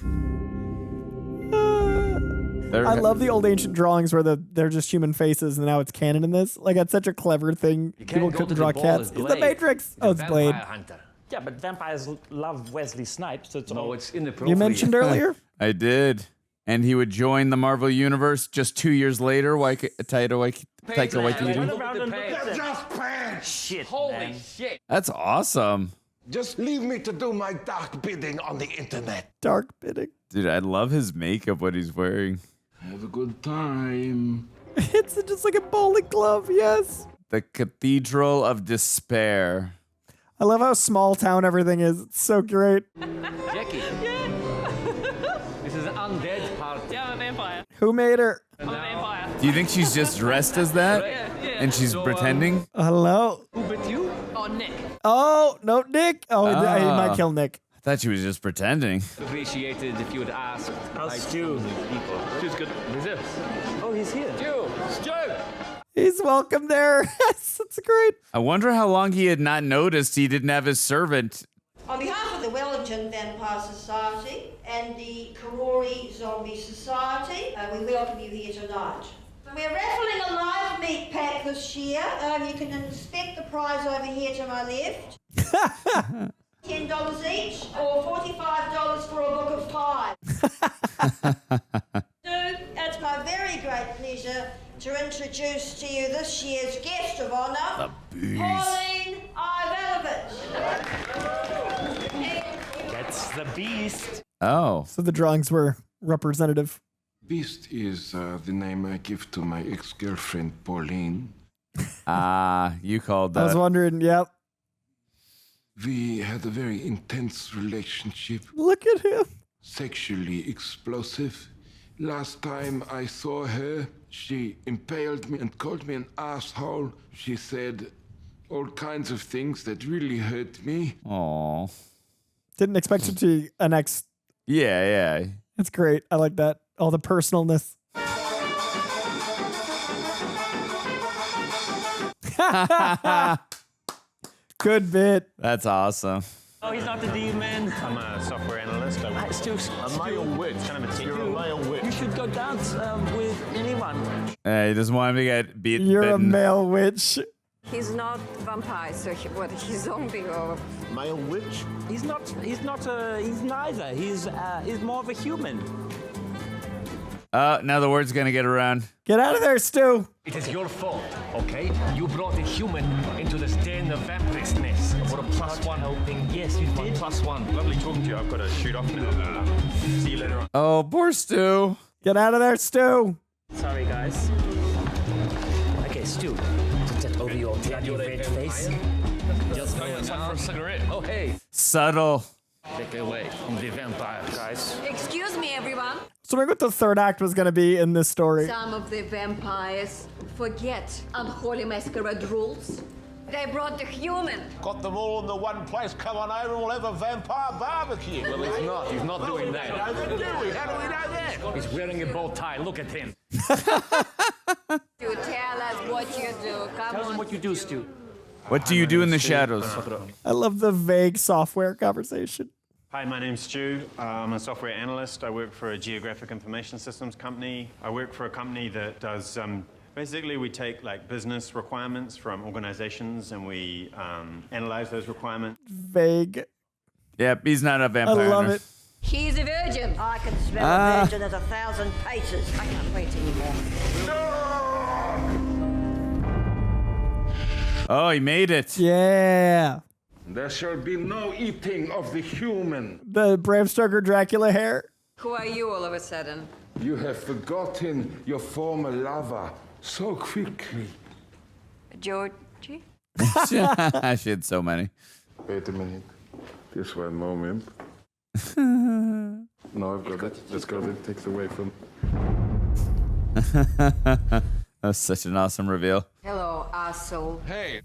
Speaker 2: I love the old ancient drawings where they're just human faces, and now it's canon in this. Like, that's such a clever thing. People
Speaker 6: go
Speaker 2: couldn't
Speaker 6: to the
Speaker 2: draw
Speaker 6: ball
Speaker 2: cats.
Speaker 6: as
Speaker 2: It's the
Speaker 6: Blade.
Speaker 2: Matrix.
Speaker 6: You're
Speaker 2: Oh,
Speaker 6: a
Speaker 2: it's Blade.
Speaker 6: vampire hunter.
Speaker 4: Yeah, but vampires love Wesley Snipes, so it's
Speaker 6: No,
Speaker 4: all...
Speaker 6: it's inappropriate.
Speaker 2: You mentioned earlier?
Speaker 3: I did. And he would join the Marvel Universe just 2 years later. Taika Waititi.
Speaker 5: Just pants!
Speaker 4: Shit,
Speaker 6: Holy
Speaker 4: man.
Speaker 6: shit.
Speaker 3: That's awesome.
Speaker 5: Just leave me to do my dark bidding on the internet.
Speaker 2: Dark bidding.
Speaker 3: Dude, I love his makeup, what he's wearing.
Speaker 5: Have a good time.
Speaker 2: It's just like a bowling glove, yes.
Speaker 3: The Cathedral of Despair.
Speaker 2: I love how small town everything is. It's so great.
Speaker 6: Jackie. This is an undead party.
Speaker 8: Yeah, I'm a vampire.
Speaker 2: Who made her?
Speaker 8: I'm a vampire.
Speaker 3: Do you think she's just dressed as that?
Speaker 8: Yeah.
Speaker 3: And she's pretending?
Speaker 2: Hello?
Speaker 6: Who bit you?
Speaker 8: Oh, Nick.
Speaker 2: Oh, no, Nick. Oh, he
Speaker 3: Ah.
Speaker 2: might kill Nick.
Speaker 3: I thought she was just pretending.
Speaker 6: Appreciated if you would ask.
Speaker 4: How's Stu?
Speaker 6: Stu's good. Who's this?
Speaker 4: Oh, he's here.
Speaker 6: Stu!
Speaker 2: He's welcome there. Yes, it's great.
Speaker 3: I wonder how long he had not noticed he didn't have his servant.
Speaker 21: On behalf of the Wellington Vampire Society and the Karori Zombie Society, we welcome you here tonight. We're raffling a live meat pack this year. You can inspect the prize over here to my left. $10 each, or $45 for a book of 5. That's my pleasure to introduce to you this year's guest of honour,
Speaker 3: Beast.
Speaker 21: Pauline Irrelevant.
Speaker 11: That's the beast.
Speaker 3: Oh.
Speaker 2: So the drawings were representative.
Speaker 5: Beast is the name I give to my ex-girlfriend, Pauline.
Speaker 3: You called
Speaker 2: I was
Speaker 3: that.
Speaker 2: wondering, yep.
Speaker 5: We had a very intense relationship.
Speaker 2: Look at him.
Speaker 5: Sexually explosive. Last time I saw her, she impaled me and called me an asshole. She said all kinds of things that really hurt me.
Speaker 3: Aww.
Speaker 2: Didn't expect it to be an ex.
Speaker 3: Yeah.
Speaker 2: That's great. I like that. All the personalness. Good bit.
Speaker 3: That's awesome.
Speaker 11: Oh, he's not the demon.
Speaker 16: I'm a software analyst.
Speaker 11: A
Speaker 16: male witch. Kind of a You're a male witch.
Speaker 11: You should go dance with anyone.
Speaker 3: He doesn't want him to get bitten.
Speaker 2: You're a male witch.
Speaker 1: He's not vampire, so he's zombie or
Speaker 16: male witch.
Speaker 11: He's not. He's neither. He's more of a human.
Speaker 3: Now the word's gonna get around.
Speaker 2: Get out of there, Stu.
Speaker 6: It is your fault, okay? You brought a human into this den of vampirousness. For a +1 hoping.
Speaker 11: Yes, you did.
Speaker 6: +1. Lovely talking to you. I've got to shoot off now. See you later on.
Speaker 3: Oh, poor Stu.
Speaker 2: Get out of there, Stu.
Speaker 11: Sorry, guys. Okay, Stu. Just over your red face.
Speaker 6: Just going outside for a cigarette. Oh, hey.
Speaker 3: Subtle.
Speaker 6: Take away from the vampire, guys.
Speaker 1: Excuse me, everyone.
Speaker 2: So maybe what the third act was going to be in this story.
Speaker 1: Some of the vampires forget unholy masquerade rules. They brought the human.
Speaker 22: Got them all in the one place. Come on over and we'll have a vampire barbecue.
Speaker 6: Well, he's not. He's not doing that.
Speaker 22: How do we know that?
Speaker 6: He's wearing a bow tie. Look at him.
Speaker 1: To tell us what you do. Come
Speaker 11: Tell
Speaker 1: on.
Speaker 11: them what you do, Stu.
Speaker 3: What do you do in the shadows?
Speaker 2: I love the vague software conversation.
Speaker 16: Hi, my name's Stu. I'm a software analyst. I work for a geographic information systems company. I work for a company that does, basically we take like business requirements from organizations and we analyze those requirements.
Speaker 2: Vague.
Speaker 3: Yep, he's not a
Speaker 2: I
Speaker 3: vampire.
Speaker 2: love it.
Speaker 21: He's a virgin. I can smell a virgin at 1,000 paces. I can't wait anymore.
Speaker 3: Oh, he made it.
Speaker 2: Yeah.
Speaker 5: There shall be no eating of the human.
Speaker 2: The Bram Stoker Dracula hair.
Speaker 1: Who are you all of a sudden?
Speaker 5: You have forgotten your former lover so quickly.
Speaker 1: Georgie?
Speaker 3: She had so many.
Speaker 5: Wait a minute. Just one moment. No, I've got it. Let's go. It takes away from.
Speaker 3: That was such an awesome reveal.
Speaker 1: Hello, asshole.
Speaker 5: Hey.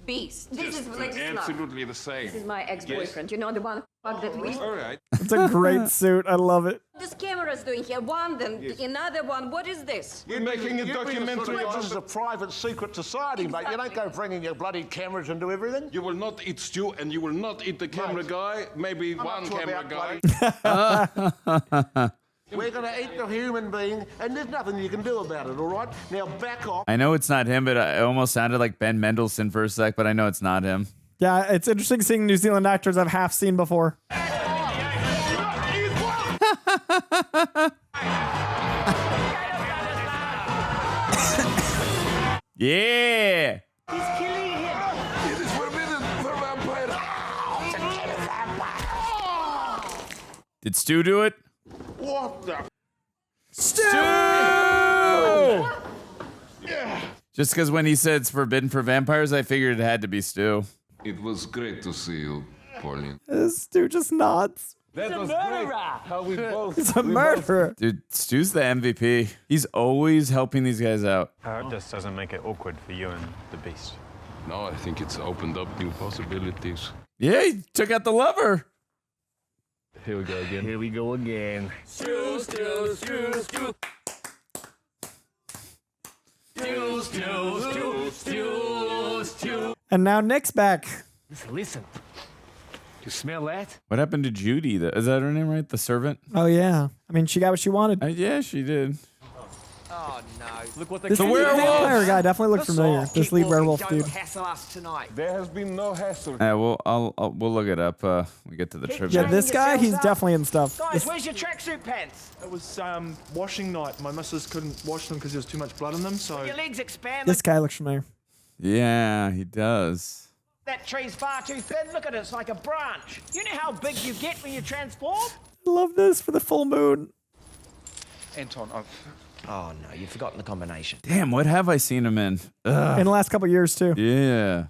Speaker 1: Beast. This is Vladislav.
Speaker 5: Absolutely the same.
Speaker 1: This is my ex-boyfriend. You know, the one who fucked that we.
Speaker 5: All right.
Speaker 2: It's a great suit. I love it.
Speaker 1: This camera's doing here. One, then another one. What is this?
Speaker 5: We're making a documentary.
Speaker 22: This is a private secret society, mate. You don't go bringing your bloody cameras into everything.
Speaker 5: You will not eat stew, and you will not eat the camera guy. Maybe one camera guy.
Speaker 22: We're going to eat the human being, and there's nothing you can do about it, all right? Now back off.
Speaker 3: I know it's not him, but it almost sounded like Ben Mendelsohn for a sec, but I know it's not him.
Speaker 2: Yeah, it's interesting seeing New Zealand actors I've half seen before.
Speaker 3: Yeah.
Speaker 11: He's killing him.
Speaker 5: It is forbidden for vampires.
Speaker 3: Did Stu do it?
Speaker 5: What the?
Speaker 3: Stu! Just because when he said it's forbidden for vampires, I figured it had to be Stu.
Speaker 5: It was great to see you, Pauline.
Speaker 2: Stu just nods.
Speaker 11: He's a murderer.
Speaker 22: How we both.
Speaker 2: He's a murderer.
Speaker 3: Dude, Stu's the MVP. He's always helping these guys out.
Speaker 16: It just doesn't make it awkward for you and the beast.
Speaker 5: No, I think it's opened up new possibilities.
Speaker 3: Yeah, he took out the lover.
Speaker 5: Here we go again.
Speaker 6: Here we go again.
Speaker 11: Stu, Stu, Stu, Stu. Stu, Stu, Stu, Stu, Stu.
Speaker 2: And now Nick's back.
Speaker 6: Listen. You smell that?
Speaker 3: What happened to Judy? Is that her name, right? The servant?
Speaker 2: Oh, yeah. I mean, she got what she wanted.
Speaker 3: Yeah, she did.
Speaker 7: Oh no!
Speaker 12: Look what
Speaker 2: This vampire guy definitely looks familiar. This lead werewolf dude.
Speaker 7: Hassle us tonight.
Speaker 13: There has been no hassle.
Speaker 3: We'll look it up. We get to the trivia.
Speaker 2: Yeah, this guy, he's definitely in stuff.
Speaker 7: Guys, where's your tracksuit pants?
Speaker 15: It was washing night. My missus couldn't wash them because there was too much blood in them, so...
Speaker 7: Your legs expand.
Speaker 2: This guy looks familiar.
Speaker 3: Yeah, he does.
Speaker 7: That tree's far too thin. Look at it. It's like a branch. You know how big you get when you transform?
Speaker 2: I love this for the full moon.
Speaker 7: Anton, Oh no, you've forgotten the combination.
Speaker 3: Damn, what have I seen him in? Ugh.
Speaker 2: In the last couple of years, too.
Speaker 3: Yeah.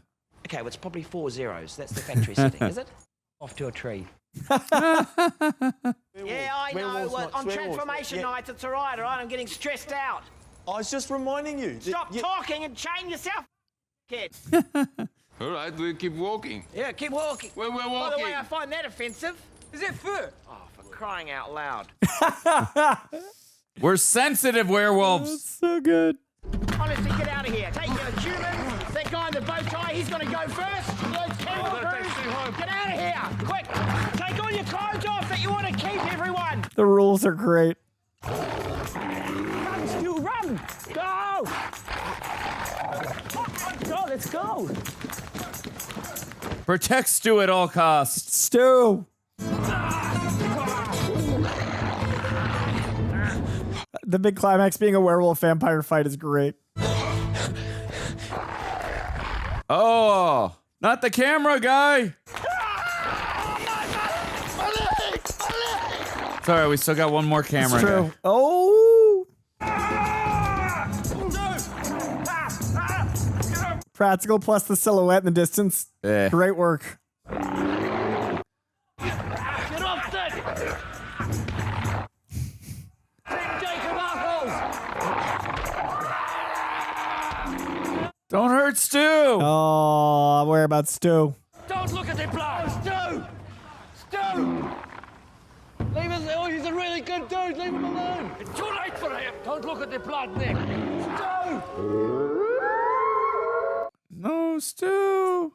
Speaker 7: Okay, well, it's probably 4 zeros. That's the factory setting, is it? Off to a tree. Yeah, I know. On transformation nights, it's all right. I'm getting stressed out.
Speaker 15: I was just reminding you.
Speaker 7: Stop talking and chain yourself, kid.
Speaker 5: All right, we'll keep walking.
Speaker 7: Yeah, keep walking.
Speaker 5: Where we're
Speaker 7: By the
Speaker 5: walking.
Speaker 7: way, I find that offensive. Is it fur? Oh, for crying out loud.
Speaker 3: We're sensitive werewolves.
Speaker 2: That's so good.
Speaker 7: Honestly, get out of here. Take your humans. That guy in the bow tie, he's going to go first. Those kangaroos. Get out of here. Quick. Take all your clothes off that you want to keep, everyone.
Speaker 2: The rules are great.
Speaker 7: Run, Stu, run. Go. Go, let's go.
Speaker 3: Protect Stu at all costs.
Speaker 2: Stu. The big climax being a werewolf vampire fight is great.
Speaker 3: Oh, not the camera guy. It's all right, we still got one more camera.
Speaker 2: It's true.
Speaker 3: Guy.
Speaker 2: Oh. Practical plus the silhouette in the distance.
Speaker 3: Yeah.
Speaker 2: Great work.
Speaker 7: Get off that.
Speaker 3: Don't hurt Stu.
Speaker 2: Oh, I worry about Stu.
Speaker 7: Don't look at the blood. Stu! Stu! Leave us. Oh, he's a really good dude. Leave him alone. It's too late for him. Don't look at the blood, Nick. Stu!
Speaker 3: No, Stu.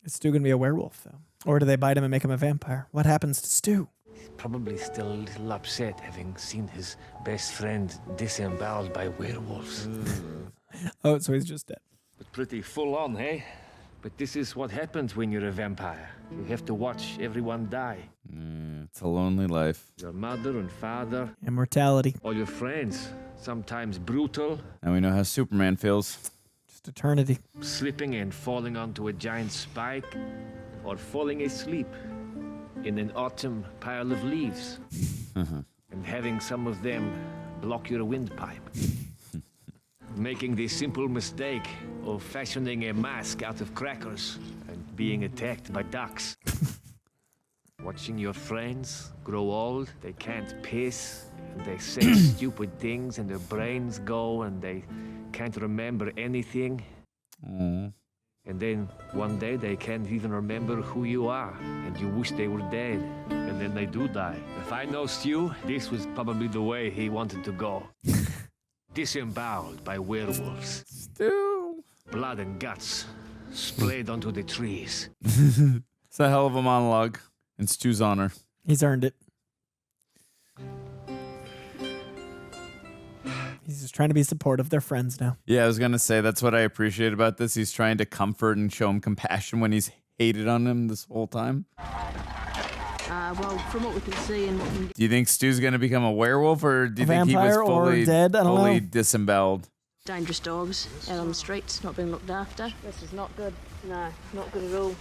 Speaker 2: Is Stu gonna be a werewolf though, or do they bite him and make him a vampire? What happens to Stu?
Speaker 6: He's probably still a little upset having seen his best friend disemboweled by werewolves.
Speaker 2: Oh, so he's just dead.
Speaker 6: But pretty full on, eh? But this is what happens when you're a vampire. You have to watch everyone die.
Speaker 3: It's a lonely life.
Speaker 6: Your mother and father.
Speaker 2: Immortality.
Speaker 6: All your friends. Sometimes brutal.
Speaker 3: And we know how Superman feels.
Speaker 2: Just eternity.
Speaker 6: Slipping and falling onto a giant spike. Or falling asleep in an autumn pile of leaves. And having some of them block your windpipe. Making the simple mistake of fashioning a mask out of crackers and being attacked by ducks. Watching your friends grow old, they can't piss, and they say stupid things, and their brains go, and they can't remember anything. And then one day they can't even remember who you are, and you wish they were dead, and then they do die. If I know Stu, this was probably the way he wanted to go. Disemboweled by werewolves.
Speaker 3: Stu.
Speaker 6: Blood and guts splayed onto the trees.
Speaker 3: It's a hell of a monologue in Stu's honor.
Speaker 2: He's earned it. He's just trying to be supportive of their friends now.
Speaker 3: Yeah, I was going to say, that's what I appreciate about this. He's trying to comfort and show him compassion when he's hated on him this whole time.
Speaker 20: Well, from what we can see and what we can
Speaker 3: Do you think Stu's going to become a werewolf, or do you think he was
Speaker 2: vampire or
Speaker 3: fully,
Speaker 2: dead? I don't
Speaker 3: fully
Speaker 2: know.
Speaker 3: disemboweled?
Speaker 20: dangerous dogs out on the streets, not being looked after. This is not good. No, not good at all.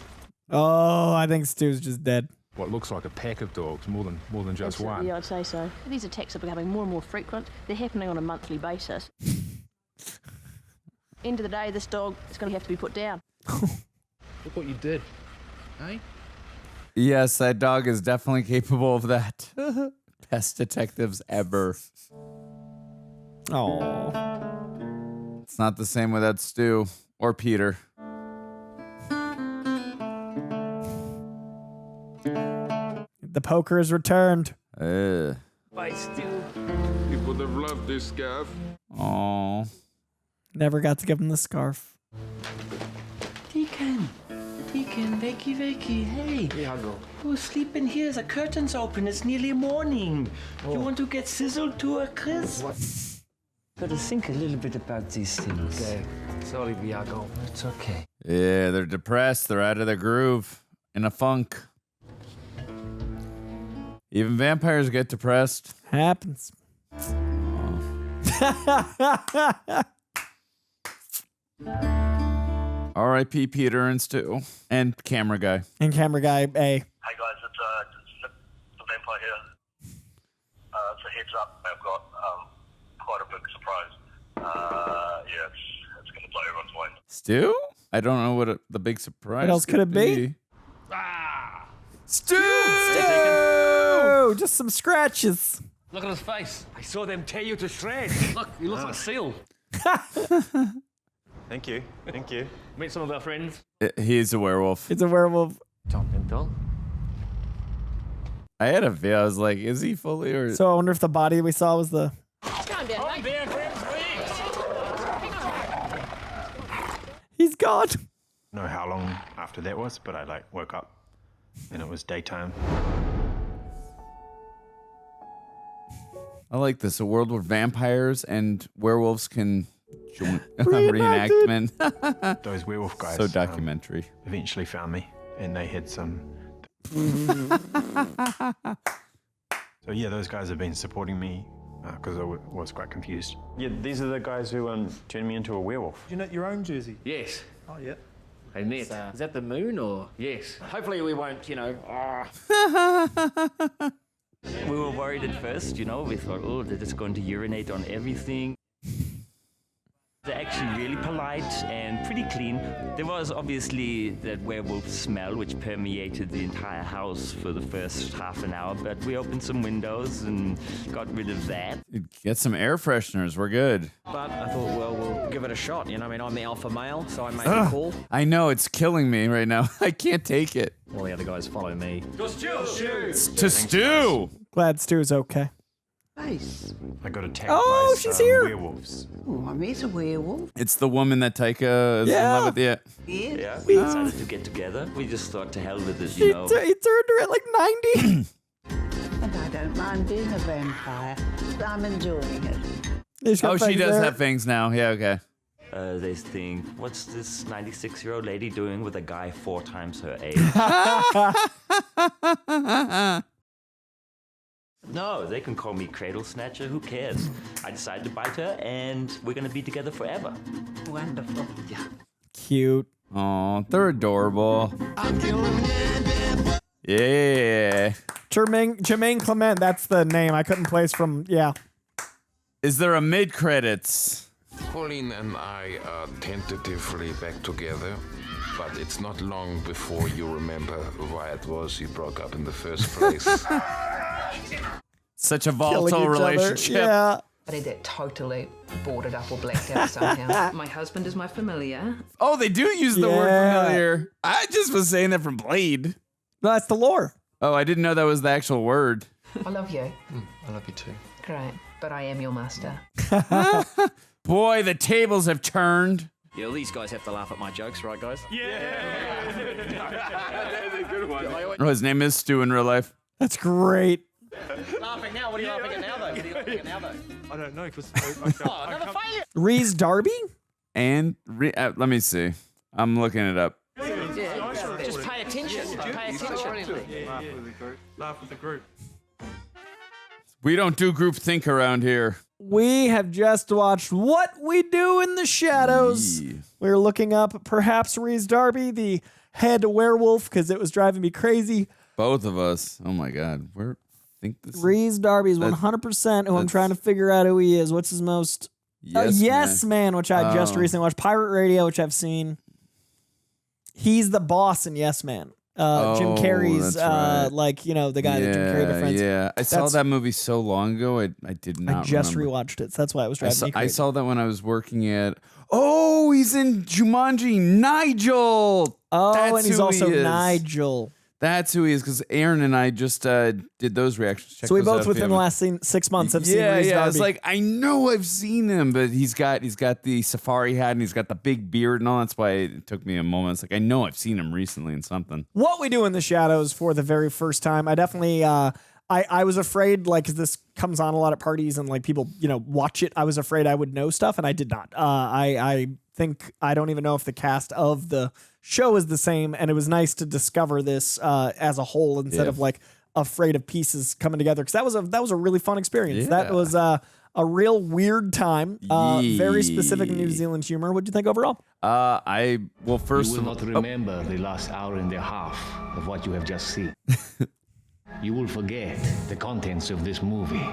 Speaker 2: Oh, I think Stu's just dead.
Speaker 13: What looks like a pack of dogs, more than just
Speaker 20: Absolutely,
Speaker 13: one.
Speaker 20: Yeah, I'd say so. These attacks are becoming more and more frequent. They're happening on a monthly basis. End of the day, this dog is going to have to be put down.
Speaker 6: Look what you did, eh?
Speaker 3: Yes, that dog is definitely capable of that. Best detectives ever.
Speaker 2: Oh.
Speaker 3: It's not the same without Stu or Petyr.
Speaker 2: The poker is returned.
Speaker 3: Bye,
Speaker 6: Stu.
Speaker 5: He would have loved this scarf.
Speaker 3: Oh.
Speaker 2: Never got to give him the scarf.
Speaker 9: Deacon, wakey, hey.
Speaker 6: Viago.
Speaker 9: Oh, sleep in here. The curtain's open. It's nearly morning. You want to get sizzled to a crisp?
Speaker 6: What?
Speaker 11: Gotta think a little bit about these things.
Speaker 6: Okay. Sorry, Viago.
Speaker 11: It's okay.
Speaker 3: Yeah, they're depressed. They're out of their groove. In a funk. Even vampires get depressed.
Speaker 2: Happens.
Speaker 3: R.I.P. Petyr and Stu. And camera guy.
Speaker 2: And camera guy A.
Speaker 10: Hey guys, it's the vampire here. It's a heads up. I've got quite a big surprise. Yeah, it's going to blow everyone's mind.
Speaker 3: Stu? I don't know what the big surprise.
Speaker 2: What else could it be?
Speaker 3: Stu!
Speaker 2: Oh, just some scratches.
Speaker 6: Look at his face. I saw them tear you to shreds. Look, you look like a seal.
Speaker 16: Thank you. Thank you.
Speaker 6: Meet some of our friends.
Speaker 3: He's a werewolf.
Speaker 2: It's a werewolf.
Speaker 6: Tom Pintel.
Speaker 3: I had a feel. I was like, is he fully or?
Speaker 2: So I wonder if the body we saw was the.
Speaker 7: Calm down, mate.
Speaker 2: He's gone.
Speaker 16: I don't know how long after that was, but I woke up and it was daytime.
Speaker 3: I like this. A world where vampires and werewolves can join reenactment.
Speaker 16: Those werewolf guys.
Speaker 3: So documentary.
Speaker 16: Eventually found me, and they had some. So yeah, those guys have been supporting me because I was quite confused. Yeah, these are the guys who turned me into a werewolf.
Speaker 15: You knit your own jersey?
Speaker 6: Yes.
Speaker 15: Oh, yeah.
Speaker 6: Hey, Ned.
Speaker 14: Is that the moon or?
Speaker 6: Yes.
Speaker 14: Hopefully we won't,
Speaker 11: We were worried at first, we thought, oh, they're just going to urinate on everything. They're actually really polite and pretty clean. There was obviously that werewolf smell which permeated the entire house for the first half an hour, but we opened some windows and got rid of that.
Speaker 3: Get some air fresheners. We're good.
Speaker 14: But I thought, well, we'll give it a shot. I'm the alpha male, so I made a call.
Speaker 3: I know, it's killing me right now. I can't take it.
Speaker 14: All the other guys follow me.
Speaker 6: To Stu!
Speaker 3: To Stu!
Speaker 2: Glad Stu's okay.
Speaker 23: Nice.
Speaker 16: I got attacked
Speaker 2: Oh,
Speaker 16: by
Speaker 2: she's
Speaker 16: some
Speaker 2: here.
Speaker 16: werewolves.
Speaker 23: Oh, I met a werewolf.
Speaker 3: It's the woman that Taika is in love with. Yeah.
Speaker 23: Yes.
Speaker 11: Yeah, we decided to get together. We just thought to hell with it,
Speaker 2: He turned her at like 90.
Speaker 23: And I don't mind being a vampire. I'm enjoying it.
Speaker 3: Oh, she does have fangs now. Yeah, okay.
Speaker 11: They think, what's this 96-year-old lady doing with a guy 4 times her age? No, they can call me Cradle Snatcher. Who cares? I decided to bite her, and we're going to be together forever.
Speaker 23: Wonderful.
Speaker 11: Yeah.
Speaker 2: Cute.
Speaker 3: Oh, they're adorable. Yeah.
Speaker 2: Jemaine Clement, that's the name. I couldn't place from, yeah.
Speaker 3: Is there a mid-credits?
Speaker 5: Pauline and I are tentatively back together, but it's not long before you remember why it was you broke up in the first place.
Speaker 3: Such a volatile relationship.
Speaker 2: Yeah.
Speaker 8: But it totally boarded up or blacked out somehow. My husband is my familiar.
Speaker 3: Oh, they do use the word familiar. I just was saying that from Blade.
Speaker 2: No, that's the lore.
Speaker 3: Oh, I didn't know that was the actual word.
Speaker 8: I love you.
Speaker 18: I love you too.
Speaker 8: Great. But I am your master.
Speaker 3: Boy, the tables have turned.
Speaker 14: Yeah, well, these guys have to laugh at my jokes, right, guys?
Speaker 6: Yeah. That's a good one.
Speaker 3: Oh, his name is Stu in real life.
Speaker 2: That's great.
Speaker 14: Laughing now? What are you laughing at now, though? What are you laughing at now, though?
Speaker 15: I don't know, because
Speaker 14: Another failure!
Speaker 2: Reese Darby?
Speaker 3: And let me see. I'm looking it up.
Speaker 14: Yeah, just pay attention. Pay attention.
Speaker 15: Laugh with the group.
Speaker 3: We don't do group think around here.
Speaker 2: We have just watched What We Do in the Shadows. We're looking up perhaps Reese Darby, the head werewolf, because it was driving me crazy.
Speaker 3: Both of us. Oh my God. Think this.
Speaker 2: Reese Darby is 100% who I'm trying to figure out who he is. What's his most? Yes Man, which I just recently watched. Pirate Radio, which I've seen. He's the boss in Yes Man. Jim Carrey's,
Speaker 3: right.
Speaker 2: the guy that Jim Carrey befriends.
Speaker 3: Yeah, I saw that movie so long ago. I did not.
Speaker 2: I just
Speaker 3: remember.
Speaker 2: rewatched it. So that's why it was driving me crazy.
Speaker 3: I saw that when I was working at. Oh, he's in Jumanji. Nigel.
Speaker 2: Oh,
Speaker 3: That's
Speaker 2: and he's
Speaker 3: who
Speaker 2: also
Speaker 3: he is.
Speaker 2: Nigel.
Speaker 3: That's who he is, because Aaron and I just did those reactions. Check
Speaker 2: So we
Speaker 3: those out
Speaker 2: both
Speaker 3: if
Speaker 2: within
Speaker 3: you
Speaker 2: the
Speaker 3: haven't.
Speaker 2: last 6 months have seen
Speaker 3: Yeah,
Speaker 2: Reese
Speaker 3: yeah.
Speaker 2: Darby.
Speaker 3: It's like I know I've seen him, but he's got the safari hat and he's got the big beard and all. That's why it took me a moment. It's like I know I've seen him recently in something.
Speaker 2: What We Do in the Shadows for the very first time. I definitely I was afraid, like, 'cause this comes on a lot at parties and like people, watch it. I was afraid I would know stuff, and I did not. I think I don't even know if the cast of the show is the same, and it was nice to discover this as a whole instead of like afraid of pieces coming together, because that was a really fun experience. That was a real weird time. Very specific New Zealand humor. What do you think overall?
Speaker 6: First you will not remember the last hour and a half of what you have just seen. You will forget the contents of this movie.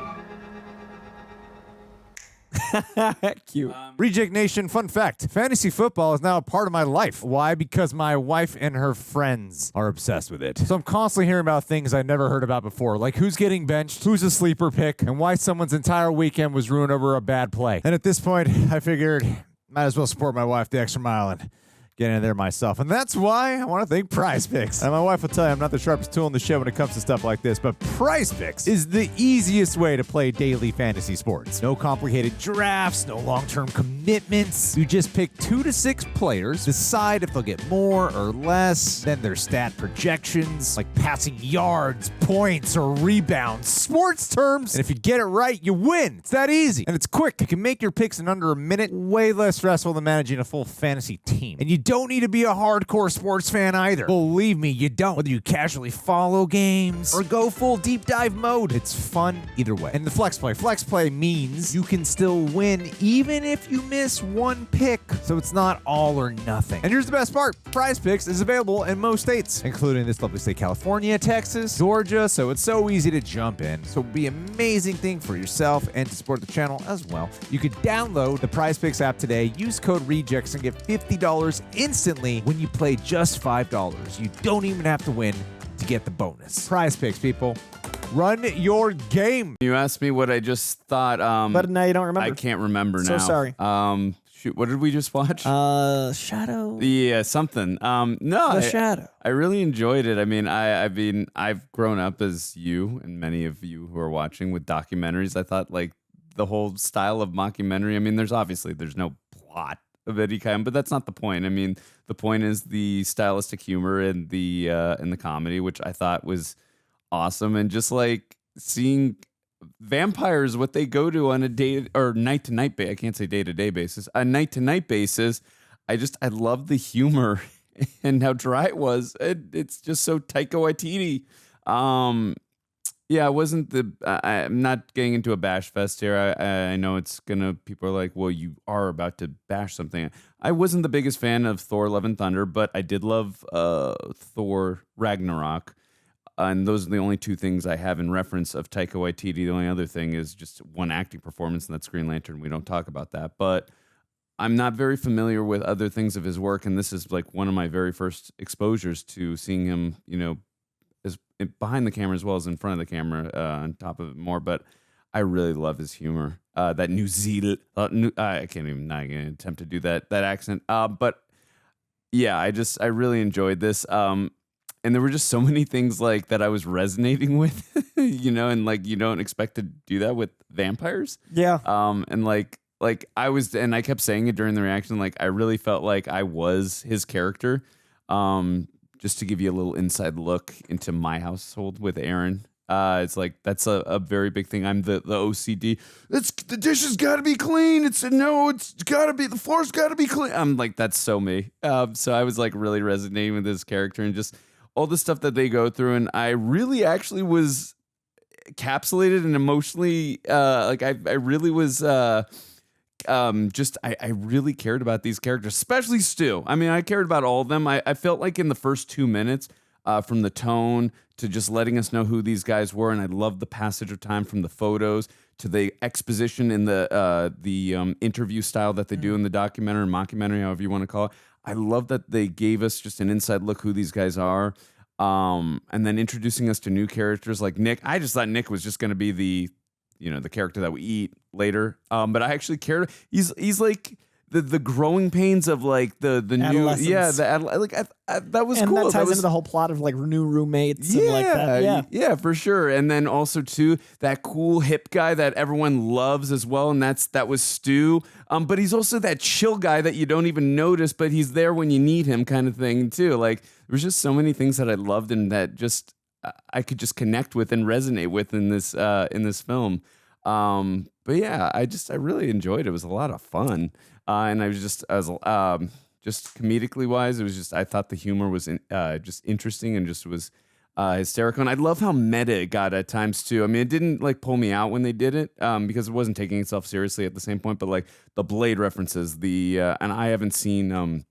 Speaker 2: Cute.
Speaker 4: Reject Nation, fun fact. Fantasy football is now a part of my life. Why? Because my wife and her friends are obsessed with it. So I'm constantly hearing about things I never heard about before, like who's getting benched, who's a sleeper pick, and why someone's entire weekend was ruined over a bad play. And at this point, I figured might as well support my wife the extra mile and get in there myself. And that's why I want to thank Prize Picks. And my wife will tell you I'm not the sharpest tool in the shed when it comes to stuff like this, but Prize Picks is the easiest way to play daily fantasy sports. No complicated drafts, no long-term commitments. You just pick 2 to 6 players, decide if they'll get more or less, then their stat projections, like passing yards, points, or rebounds, sports terms. And if you get it right, you win. It's that easy. And it's quick. You can make your picks in under a minute, way less stressful than managing a full fantasy team. And you don't need to be a hardcore sports fan either. Believe me, you don't. Whether you casually follow games or go full deep dive mode, it's fun either way. And the flex play. Flex play means you can still win even if you miss one pick. So it's not all or nothing. And here's the best part. Prize Picks is available in most states, including this lovely state, California, Texas, Georgia. So it's so easy to jump in. So it'll be an amazing thing for yourself and to support the channel as well. You could download the Prize Picks app today, use code REJECTS, and get $50 instantly when you play just $5. You don't even have to win to get the bonus. Prize Picks, people. Run your game.
Speaker 3: You asked me what I just thought.
Speaker 2: But now you don't remember.
Speaker 3: I can't remember now.
Speaker 2: So sorry.
Speaker 3: Shoot, what did we just watch?
Speaker 2: Shadow.
Speaker 3: Yeah, something. No,
Speaker 2: Shadow.
Speaker 3: I really enjoyed it. I mean, I've grown up as you and many of you who are watching with documentaries. I thought like the whole style of mockumentary. I mean, there's no plot of any kind, but that's not the point. I mean, the point is the stylistic humor and the comedy, which I thought was awesome, and just like seeing vampires, what they go to on a day or night to night I can't say day to day basis, a night to night basis. I love the humor and how dry it was. It's just so Taika Waititi. Yeah, it wasn't I'm not getting into a bash fest here. I know people are like, well, you are about to bash something. I wasn't the biggest fan of Thor Love and Thunder, but I did love Thor Ragnarok. And those are the only 2 things I have in reference of Taika Waititi. The only other thing is just one acting performance, and that's Green Lantern. We don't talk about that. But I'm not very familiar with other things of his work, and this is like one of my very first exposures to seeing him, as behind the camera as well as in front of the camera, on top of it more. But I really love his humor. That New Zealand, I can't even not gonna attempt to do that accent. But yeah, I really enjoyed this. And there were just so many things like that I was resonating with, and like you don't expect to do that with vampires.
Speaker 2: Yeah.
Speaker 3: And like I kept saying it during the reaction, like I really felt like I was his character. Just to give you a little inside look into my household with Aaron. It's like that's a very big thing. I'm the OCD. The dish has got to be clean. It's got to be, the floor's got to be clean. I'm like, that's so me. So I was like really resonating with this character and just all the stuff that they go through, and I really actually was encapsulated and emotionally I really was I really cared about these characters, especially Stu. I mean, I cared about all of them. I felt like in the first 2 minutes, from the tone to just letting us know who these guys were, and I loved the passage of time from the photos to the exposition in the interview style that they do in the documentary or mockumentary, however you want to call it. I love that they gave us just an inside look who these guys are, and then introducing us to new characters like Nick. I just thought Nick was just going to be the character that we eat later. But I actually cared. He's like the growing pains of like the new, that was
Speaker 2: and
Speaker 3: cool.
Speaker 2: That ties into the whole plot of like new roommates.
Speaker 3: Yeah,
Speaker 2: and like that.
Speaker 3: Yeah, for sure. And then also too that cool hip guy that everyone loves as well, and that was Stu. But he's also that chill guy that you don't even notice, but he's there when you need him, kind of thing too. Like there was just so many things that I loved, and that just I could just connect with and resonate with in this film. But yeah, I really enjoyed it. It was a lot of fun, and I was just comedically wise, it was just I thought the humor was just interesting and just was hysterical. And I love how meta it got at times too. I mean, it didn't like pull me out when they did it because it wasn't taking itself seriously at the same point. But like the Blade references, and I haven't seen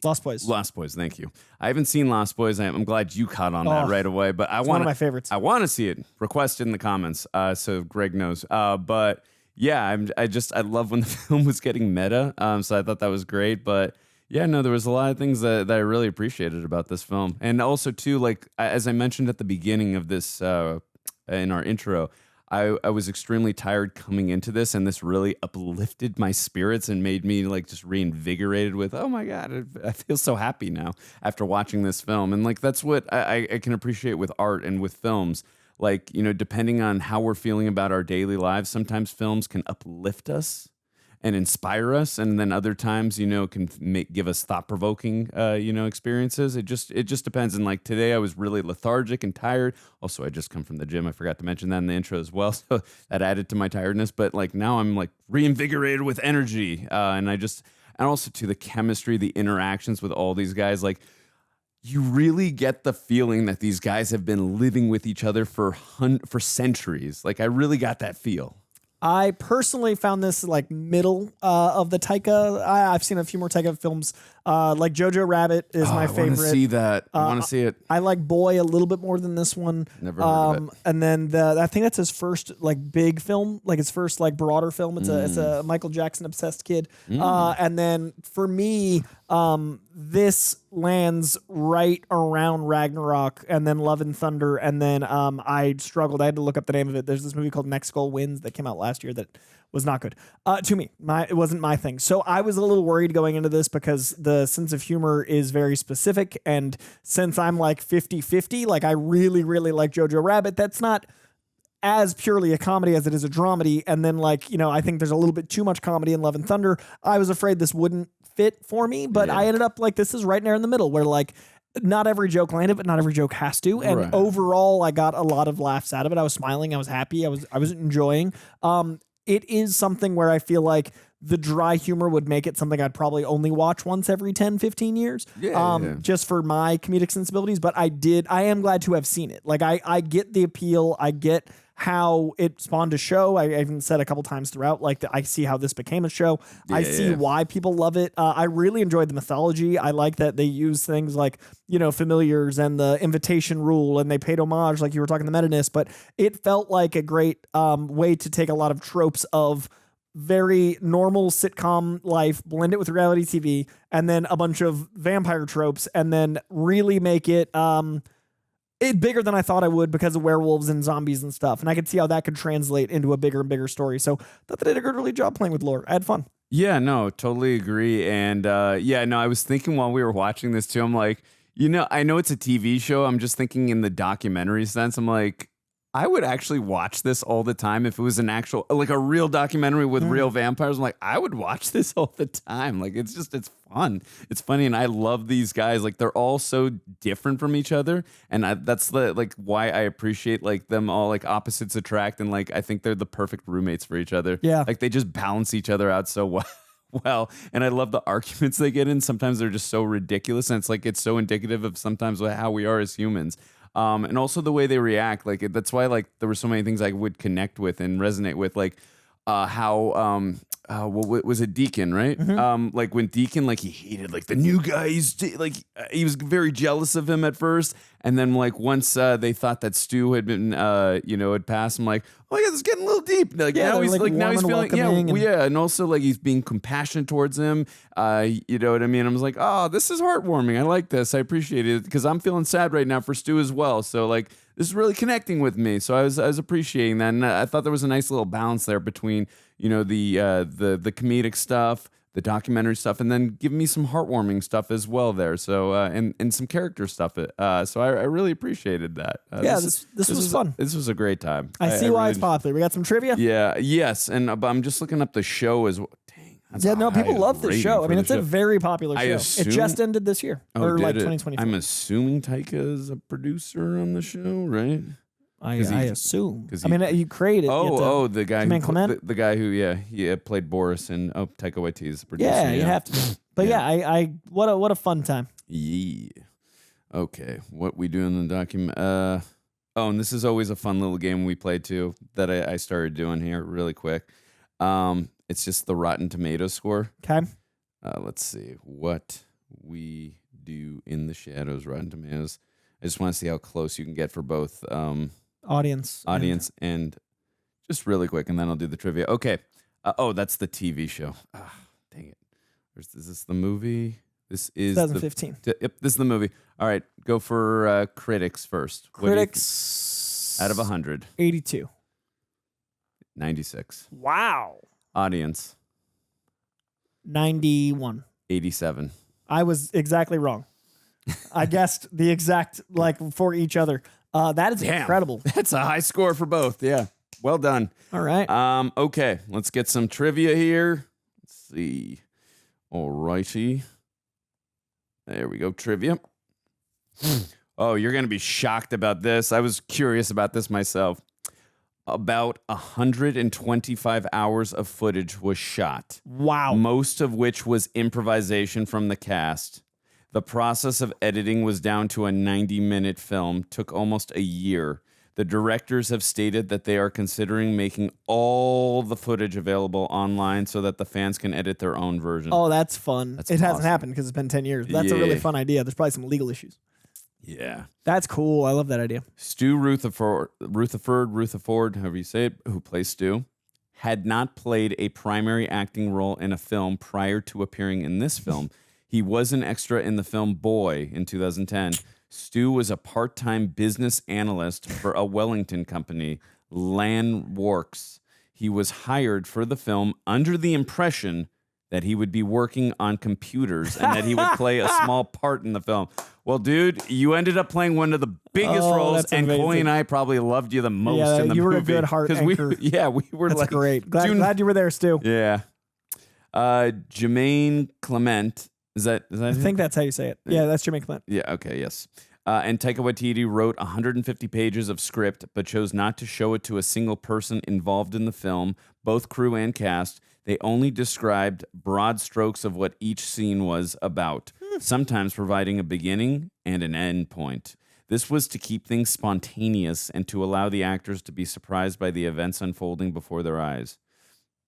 Speaker 2: Lost Boys.
Speaker 3: Lost Boys, thank you. I haven't seen Lost Boys. I'm glad you caught on that right away. But I want
Speaker 2: one of my favorites.
Speaker 3: I want to see it. Request in the comments so Greg knows. But yeah, I love when the film was getting meta. So I thought that was great. But yeah, no, there was a lot of things that I really appreciated about this film. And also too, like as I mentioned at the beginning of this in our intro, I was extremely tired coming into this, and this really uplifted my spirits and made me like just reinvigorated with, oh my God, I feel so happy now after watching this film. And like, that's what I can appreciate with art and with films. Like, you know, depending on how we're feeling about our daily lives, sometimes films can uplift us and inspire us, and then other times, you know, can give us thought-provoking, you know, experiences. It just depends. And like today, I was really lethargic and tired. Also, I just come from the gym. I forgot to mention that in the intro as well, so that added to my tiredness. But like now, I'm like reinvigorated with energy, and also to the chemistry, the interactions with all these guys, like. You really get the feeling that these guys have been living with each other for centuries. Like I really got that feel.
Speaker 2: I personally found this like middle of the Taika. I've seen a few more Taika films. Like Jojo Rabbit is my favorite.
Speaker 3: I want to see that. I want to see it.
Speaker 2: I like Boy a little bit more than this one.
Speaker 3: Never heard of it.
Speaker 2: And then I think that's his first like big film, like his first like broader film. It's a Michael Jackson obsessed kid. And then for me, this lands right around Ragnarok and then Love and Thunder. And then I struggled. I had to look up the name of it. There's this movie called Next Goal Wins that came out last year that was not good to me. It wasn't my thing. So I was a little worried going into this because the sense of humor is very specific. And since I'm like 50-50, like I really, really like Jojo Rabbit, that's not as purely a comedy as it is a dramedy. And then like, you know, I think there's a little bit too much comedy in Love and Thunder. I was afraid this wouldn't fit for me, but I ended up like, this is right there in the middle where like, not every joke landed, but not every joke has to. And overall, I got a lot of laughs out of it. I was smiling. I was happy. I was enjoying. It is something where I feel like the dry humor would make it something I'd probably only watch once every 10, 15 years. Just for my comedic sensibilities. But I am glad to have seen it. Like I get the appeal. I get how it spawned a show. I even said a couple times throughout, like I see how this became a show. I see why people love it. I really enjoyed the mythology. I like that they use things like, you know, familiars and the invitation rule, and they paid homage, like you were talking the meta-ness, but it felt like a great way to take a lot of tropes of very normal sitcom life, blend it with reality TV, and then a bunch of vampire tropes, and then really make it bigger than I thought I would because of werewolves and zombies and stuff. And I could see how that could translate into a bigger and bigger story. So thought that they did a good really job playing with lore. I had fun.
Speaker 3: Yeah, no, totally agree. And I was thinking while we were watching this too, I'm like, you know, I know it's a TV show. I'm just thinking in the documentary sense. I'm like, I would actually watch this all the time if it was an actual, like a real documentary with real vampires. I'm like, I would watch this all the time. Like, it's fun. It's funny. And I love these guys. Like, they're all so different from each other. And that's why I appreciate like them all, like opposites attract. And like, I think they're the perfect roommates for each other.
Speaker 2: Yeah.
Speaker 3: Like they just balance each other out so well. Well, and I love the arguments they get in. Sometimes they're just so ridiculous. And it's so indicative of sometimes how we are as humans. And also the way they react, like that's why like there were so many things I would connect with and resonate with, like how what was it, Deacon, right? Like when Deacon, like he hated like the new guy, he was very jealous of him at first, and then like once they thought that Stu had been had passed, I'm like, oh my God, this is getting a little deep. Like now he's feeling and also like he's being compassionate towards him. You know what I mean? I was like, oh, this is heartwarming. I like this. I appreciate it because I'm feeling sad right now for Stu as well. So like this is really connecting with me. So I was appreciating that, and I thought there was a nice little balance there between the comedic stuff, the documentary stuff, and then give me some heartwarming stuff as well there. So and some character stuff. So I really appreciated that.
Speaker 2: This was fun.
Speaker 3: This was a great time.
Speaker 2: I see why it's popular. We got some trivia.
Speaker 3: Yeah. Yes. And I'm just looking up the show as well. Dang,
Speaker 2: Yeah, no, people love this
Speaker 3: rating
Speaker 2: show. I
Speaker 3: for
Speaker 2: mean,
Speaker 3: the
Speaker 2: it's a
Speaker 3: show.
Speaker 2: very popular show.
Speaker 3: assume-
Speaker 2: It just ended this year, or
Speaker 3: did
Speaker 2: like
Speaker 3: it?
Speaker 2: 2024.
Speaker 3: I'm assuming Taika is a producer on the show, right?
Speaker 2: I assume.
Speaker 3: 'cause
Speaker 2: I mean, you created.
Speaker 3: the guy,
Speaker 2: Jemaine Clement?
Speaker 3: the guy who, he played Boris, and Taika Waititi is the producer.
Speaker 2: Yeah, you have to. Be. But I what a fun time.
Speaker 3: Yeah. Okay, what we do in the document? And this is always a fun little game we play too that I started doing here really quick. It's just the Rotten Tomatoes score.
Speaker 2: Okay.
Speaker 3: Let's see what we do in the shadows. Rotten Tomatoes. I just want to see how close you can get for both
Speaker 2: Audience
Speaker 3: and just really quick, and then I'll do the trivia. Okay. That's the TV show. Dang it. Is this the movie? This is
Speaker 2: 2015.
Speaker 3: Yep, this is the movie. All right, go for critics first. What do you
Speaker 2: Critics
Speaker 3: think? Out of 100.
Speaker 2: 82.
Speaker 3: 96.
Speaker 2: Wow.
Speaker 3: Audience.
Speaker 2: 91.
Speaker 3: 87.
Speaker 2: I was exactly wrong. I guessed the exact for each other. That is incredible.
Speaker 3: That's a high score for both. Yeah. Well done.
Speaker 2: All right.
Speaker 3: Okay, let's get some trivia here. Let's see. All righty. There we go. Trivia. Oh, you're going to be shocked about this. I was curious about this myself. About 125 hours of footage was shot.
Speaker 2: Wow.
Speaker 3: Most of which was improvisation from the cast. The process of editing was down to a 90-minute film. Took almost a year. The directors have stated that they are considering making all the footage available online so that the fans can edit their own version.
Speaker 2: Oh, that's fun.
Speaker 3: That's
Speaker 2: it hasn't
Speaker 3: awesome.
Speaker 2: happened because it's been 10 years. That's a really fun idea. There's probably some legal issues.
Speaker 3: Yeah.
Speaker 2: That's cool. I love that idea.
Speaker 3: Stu Rutherford, however you say it, who plays Stu, had not played a primary acting role in a film prior to appearing in this film. He was an extra in the film Boy in 2010. Stu was a part-time business analyst for a Wellington company, Landworks. He was hired for the film under the impression that he would be working on computers and that he would play a small part in the film. Well, dude, you ended up playing one of the biggest roles,
Speaker 2: that's
Speaker 3: and
Speaker 2: amazing.
Speaker 3: Coy and I probably loved you the most in the movie.
Speaker 2: You were a good heart anchor.
Speaker 3: We were
Speaker 2: That's
Speaker 3: like...
Speaker 2: great. Glad you were there, Stu.
Speaker 3: Yeah. Jemaine Clement. Is that
Speaker 2: I think that's how you say it. Yeah, that's Jemaine Clement.
Speaker 3: Yeah, okay, yes. And Taika Waititi wrote 150 pages of script, but chose not to show it to a single person involved in the film, both crew and cast. They only described broad strokes of what each scene was about, sometimes providing a beginning and an end point. This was to keep things spontaneous and to allow the actors to be surprised by the events unfolding before their eyes.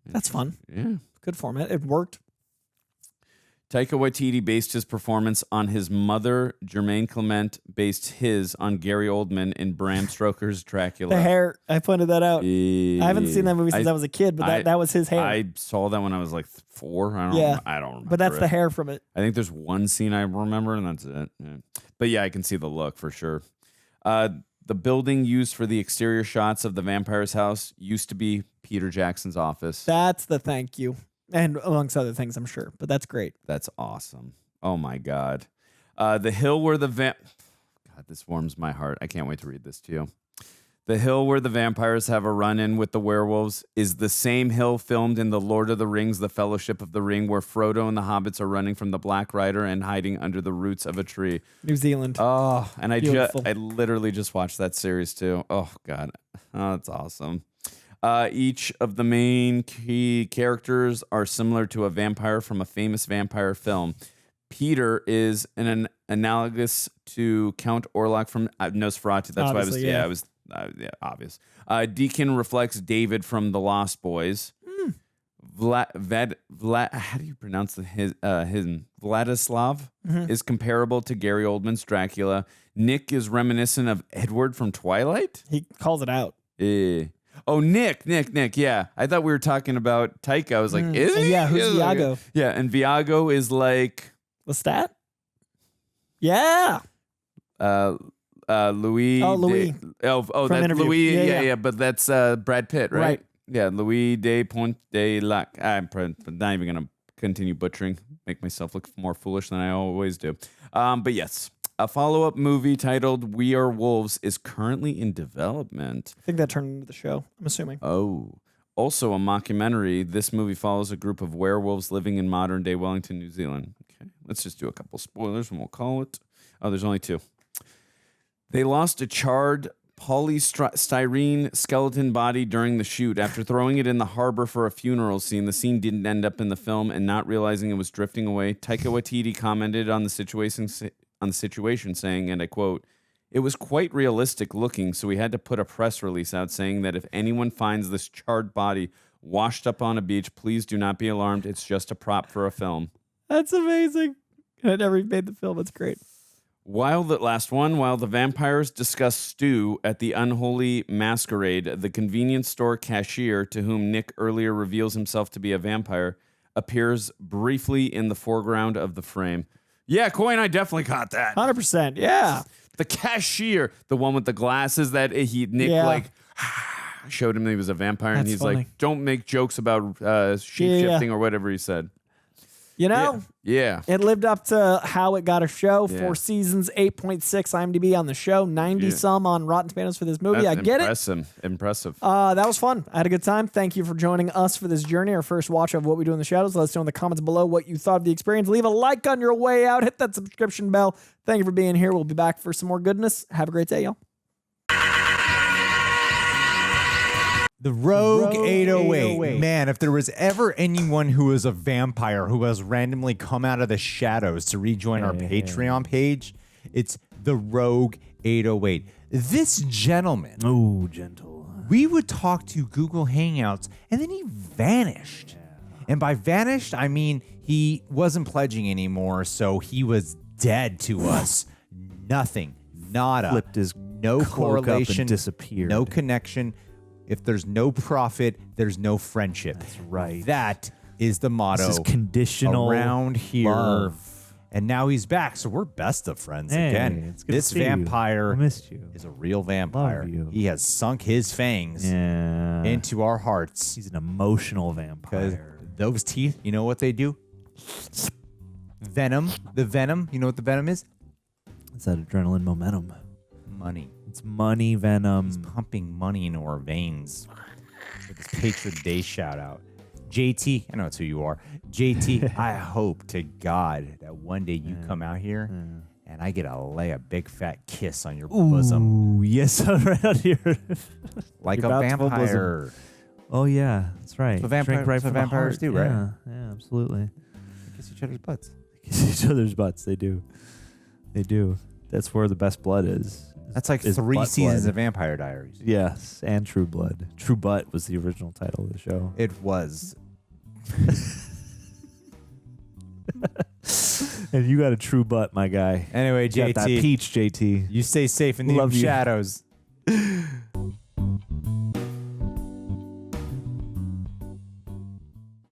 Speaker 2: That's fun.
Speaker 3: Yeah.
Speaker 2: Good format. It worked.
Speaker 3: Taika Waititi based his performance on his mother. Jemaine Clement based his on Gary Oldman in Bram Stoker's Dracula.
Speaker 2: The hair. I pointed that out. I haven't seen that movie since I was a kid, but that was his hair.
Speaker 3: I saw that when I was like 4. I don't remember.
Speaker 2: But that's
Speaker 3: it.
Speaker 2: the hair from it.
Speaker 3: I think there's one scene I remember, and that's it. Yeah. But yeah, I can see the look for sure. The building used for the exterior shots of the vampire's house used to be Peter Jackson's office.
Speaker 2: That's the thank you. And amongst other things, I'm sure. But that's great.
Speaker 3: That's awesome. Oh, my God. The hill where the God, this warms my heart. I can't wait to read this to you. The hill where the vampires have a run-in with the werewolves is the same hill filmed in The Lord of the Rings, The Fellowship of the Ring, where Frodo and the hobbits are running from the Black Rider and hiding under the roots of a tree.
Speaker 2: New Zealand.
Speaker 3: Oh, and I
Speaker 2: Beautiful.
Speaker 3: literally just watched that series too. Oh, God. Oh, that's awesome. Each of the main key characters are similar to a vampire from a famous vampire film. Petyr is an analogous to Count Orlok from Nosferatu. That's
Speaker 2: Obviously,
Speaker 3: why I was obvious. Deacon reflects David from The Lost Boys. How do you pronounce his Vladislav is comparable to Gary Oldman's Dracula. Nick is reminiscent of Edward from Twilight.
Speaker 2: He calls it out.
Speaker 3: Oh, Nick. Yeah, I thought we were talking about Taika. I was like, is he?
Speaker 2: Yeah, who's Viago?
Speaker 3: Yeah, and Viago is like
Speaker 2: Lestat. Yeah.
Speaker 3: Louis.
Speaker 2: Oh, Louis.
Speaker 3: That's
Speaker 2: Interview.
Speaker 3: Louis.
Speaker 2: Yeah.
Speaker 3: Yeah, but that's Brad Pitt, right?
Speaker 2: Right.
Speaker 3: Yeah, Louis de Pont de Lac. I'm not even gonna continue butchering. Make myself look more foolish than I always do. But yes. A follow-up movie titled We Are Wolves is currently in development.
Speaker 2: I think that turned into the show, I'm assuming.
Speaker 3: Oh. Also a mockumentary. This movie follows a group of werewolves living in modern-day Wellington, New Zealand. Okay, let's just do a couple spoilers and we'll call it. Oh, there's only 2. They lost a charred polystyrene skeleton body during the shoot. After throwing it in the harbor for a funeral scene, the scene didn't end up in the film, and not realizing it was drifting away, Taika Waititi commented on the situation, saying, and I quote, "It was quite realistic looking, so we had to put a press release out saying that if anyone finds this charred body washed up on a beach, please do not be alarmed. It's just a prop for a film."
Speaker 2: That's amazing. I never made the film. It's great.
Speaker 3: While the vampires discuss stew at the Unholy Masquerade, the convenience store cashier, to whom Nick earlier reveals himself to be a vampire, appears briefly in the foreground of the frame. Yeah, Coin, I definitely caught that.
Speaker 2: 100%, yeah.
Speaker 3: The cashier, the one with the glasses that Nick showed him that he was a vampire, and he's
Speaker 2: funny.
Speaker 3: like, don't make jokes about shape-shifting or whatever he said.
Speaker 2: You know?
Speaker 3: Yeah.
Speaker 2: It lived up to how it got a show.
Speaker 3: Yeah.
Speaker 2: 4 seasons, 8.6 IMDb on the show, 90 some on Rotten Tomatoes for this movie.
Speaker 3: That's
Speaker 2: I get
Speaker 3: Impressive.
Speaker 2: That was fun. I had a good time. Thank you for joining us for this journey, our first watch of What We Do in the Shadows. Let us know in the comments below what you thought of the experience. Leave a like on your way out. Hit that subscription bell. Thank you for being here. We'll be back for some more goodness. Have a great day, y'all.
Speaker 4: The Rogue 808. Man, if there was ever anyone who was a vampire who has randomly come out of the shadows to rejoin our Patreon page, it's the Rogue 808. This gentleman.
Speaker 17: Oh, gentle.
Speaker 4: We would talk to Google Hangouts, and then he vanished. And by vanished, I mean he wasn't pledging anymore, so he was dead to us. Nothing. Nada.
Speaker 17: Flipped his
Speaker 4: no
Speaker 17: cloak
Speaker 4: correlation.
Speaker 17: up and disappeared.
Speaker 4: No connection. If there's no profit, there's no friendship.
Speaker 17: That's right.
Speaker 4: That is the motto.
Speaker 17: This is conditional
Speaker 4: around here.
Speaker 17: love.
Speaker 4: And now he's back, so we're best of friends
Speaker 17: Hey,
Speaker 4: again.
Speaker 17: it's good to
Speaker 4: This
Speaker 17: see you.
Speaker 4: vampire
Speaker 17: I missed you.
Speaker 4: is a real vampire.
Speaker 17: Love you.
Speaker 4: He has sunk his fangs
Speaker 17: Yeah.
Speaker 4: into our hearts.
Speaker 17: He's an emotional
Speaker 4: 'Cause
Speaker 17: vampire.
Speaker 4: those teeth, you know what they do? Venom. The venom. You know what the venom is?
Speaker 17: It's that adrenaline momentum.
Speaker 4: Money.
Speaker 17: It's money venom.
Speaker 4: He's pumping money into our veins with his Patron Day shout out. JT, I know it's who you are. JT, I hope to God that one day you come out here and I get to lay a big fat kiss on your bosom.
Speaker 17: Ooh, yes, right out here.
Speaker 4: Like
Speaker 17: Your
Speaker 4: a
Speaker 17: bountiful
Speaker 4: vampire.
Speaker 17: bosom. Oh, yeah, that's right.
Speaker 4: So vampires,
Speaker 17: Drink right from the
Speaker 4: vampires
Speaker 17: heart.
Speaker 4: do, right?
Speaker 17: Yeah, yeah, absolutely.
Speaker 4: They kiss each other's butts.
Speaker 17: They kiss each other's butts. They do. They do. That's where the best blood is.
Speaker 4: That's like
Speaker 17: is
Speaker 4: 3
Speaker 17: butt
Speaker 4: seasons
Speaker 17: blood.
Speaker 4: of Vampire Diaries.
Speaker 17: Yes, and True Blood. True Butt was the original title of the show.
Speaker 4: It was.
Speaker 17: And you got a true butt, my guy.
Speaker 4: Anyway,
Speaker 17: You got
Speaker 4: JT.
Speaker 17: that peach, JT.
Speaker 4: You stay safe in the
Speaker 17: Love you.
Speaker 4: shadows.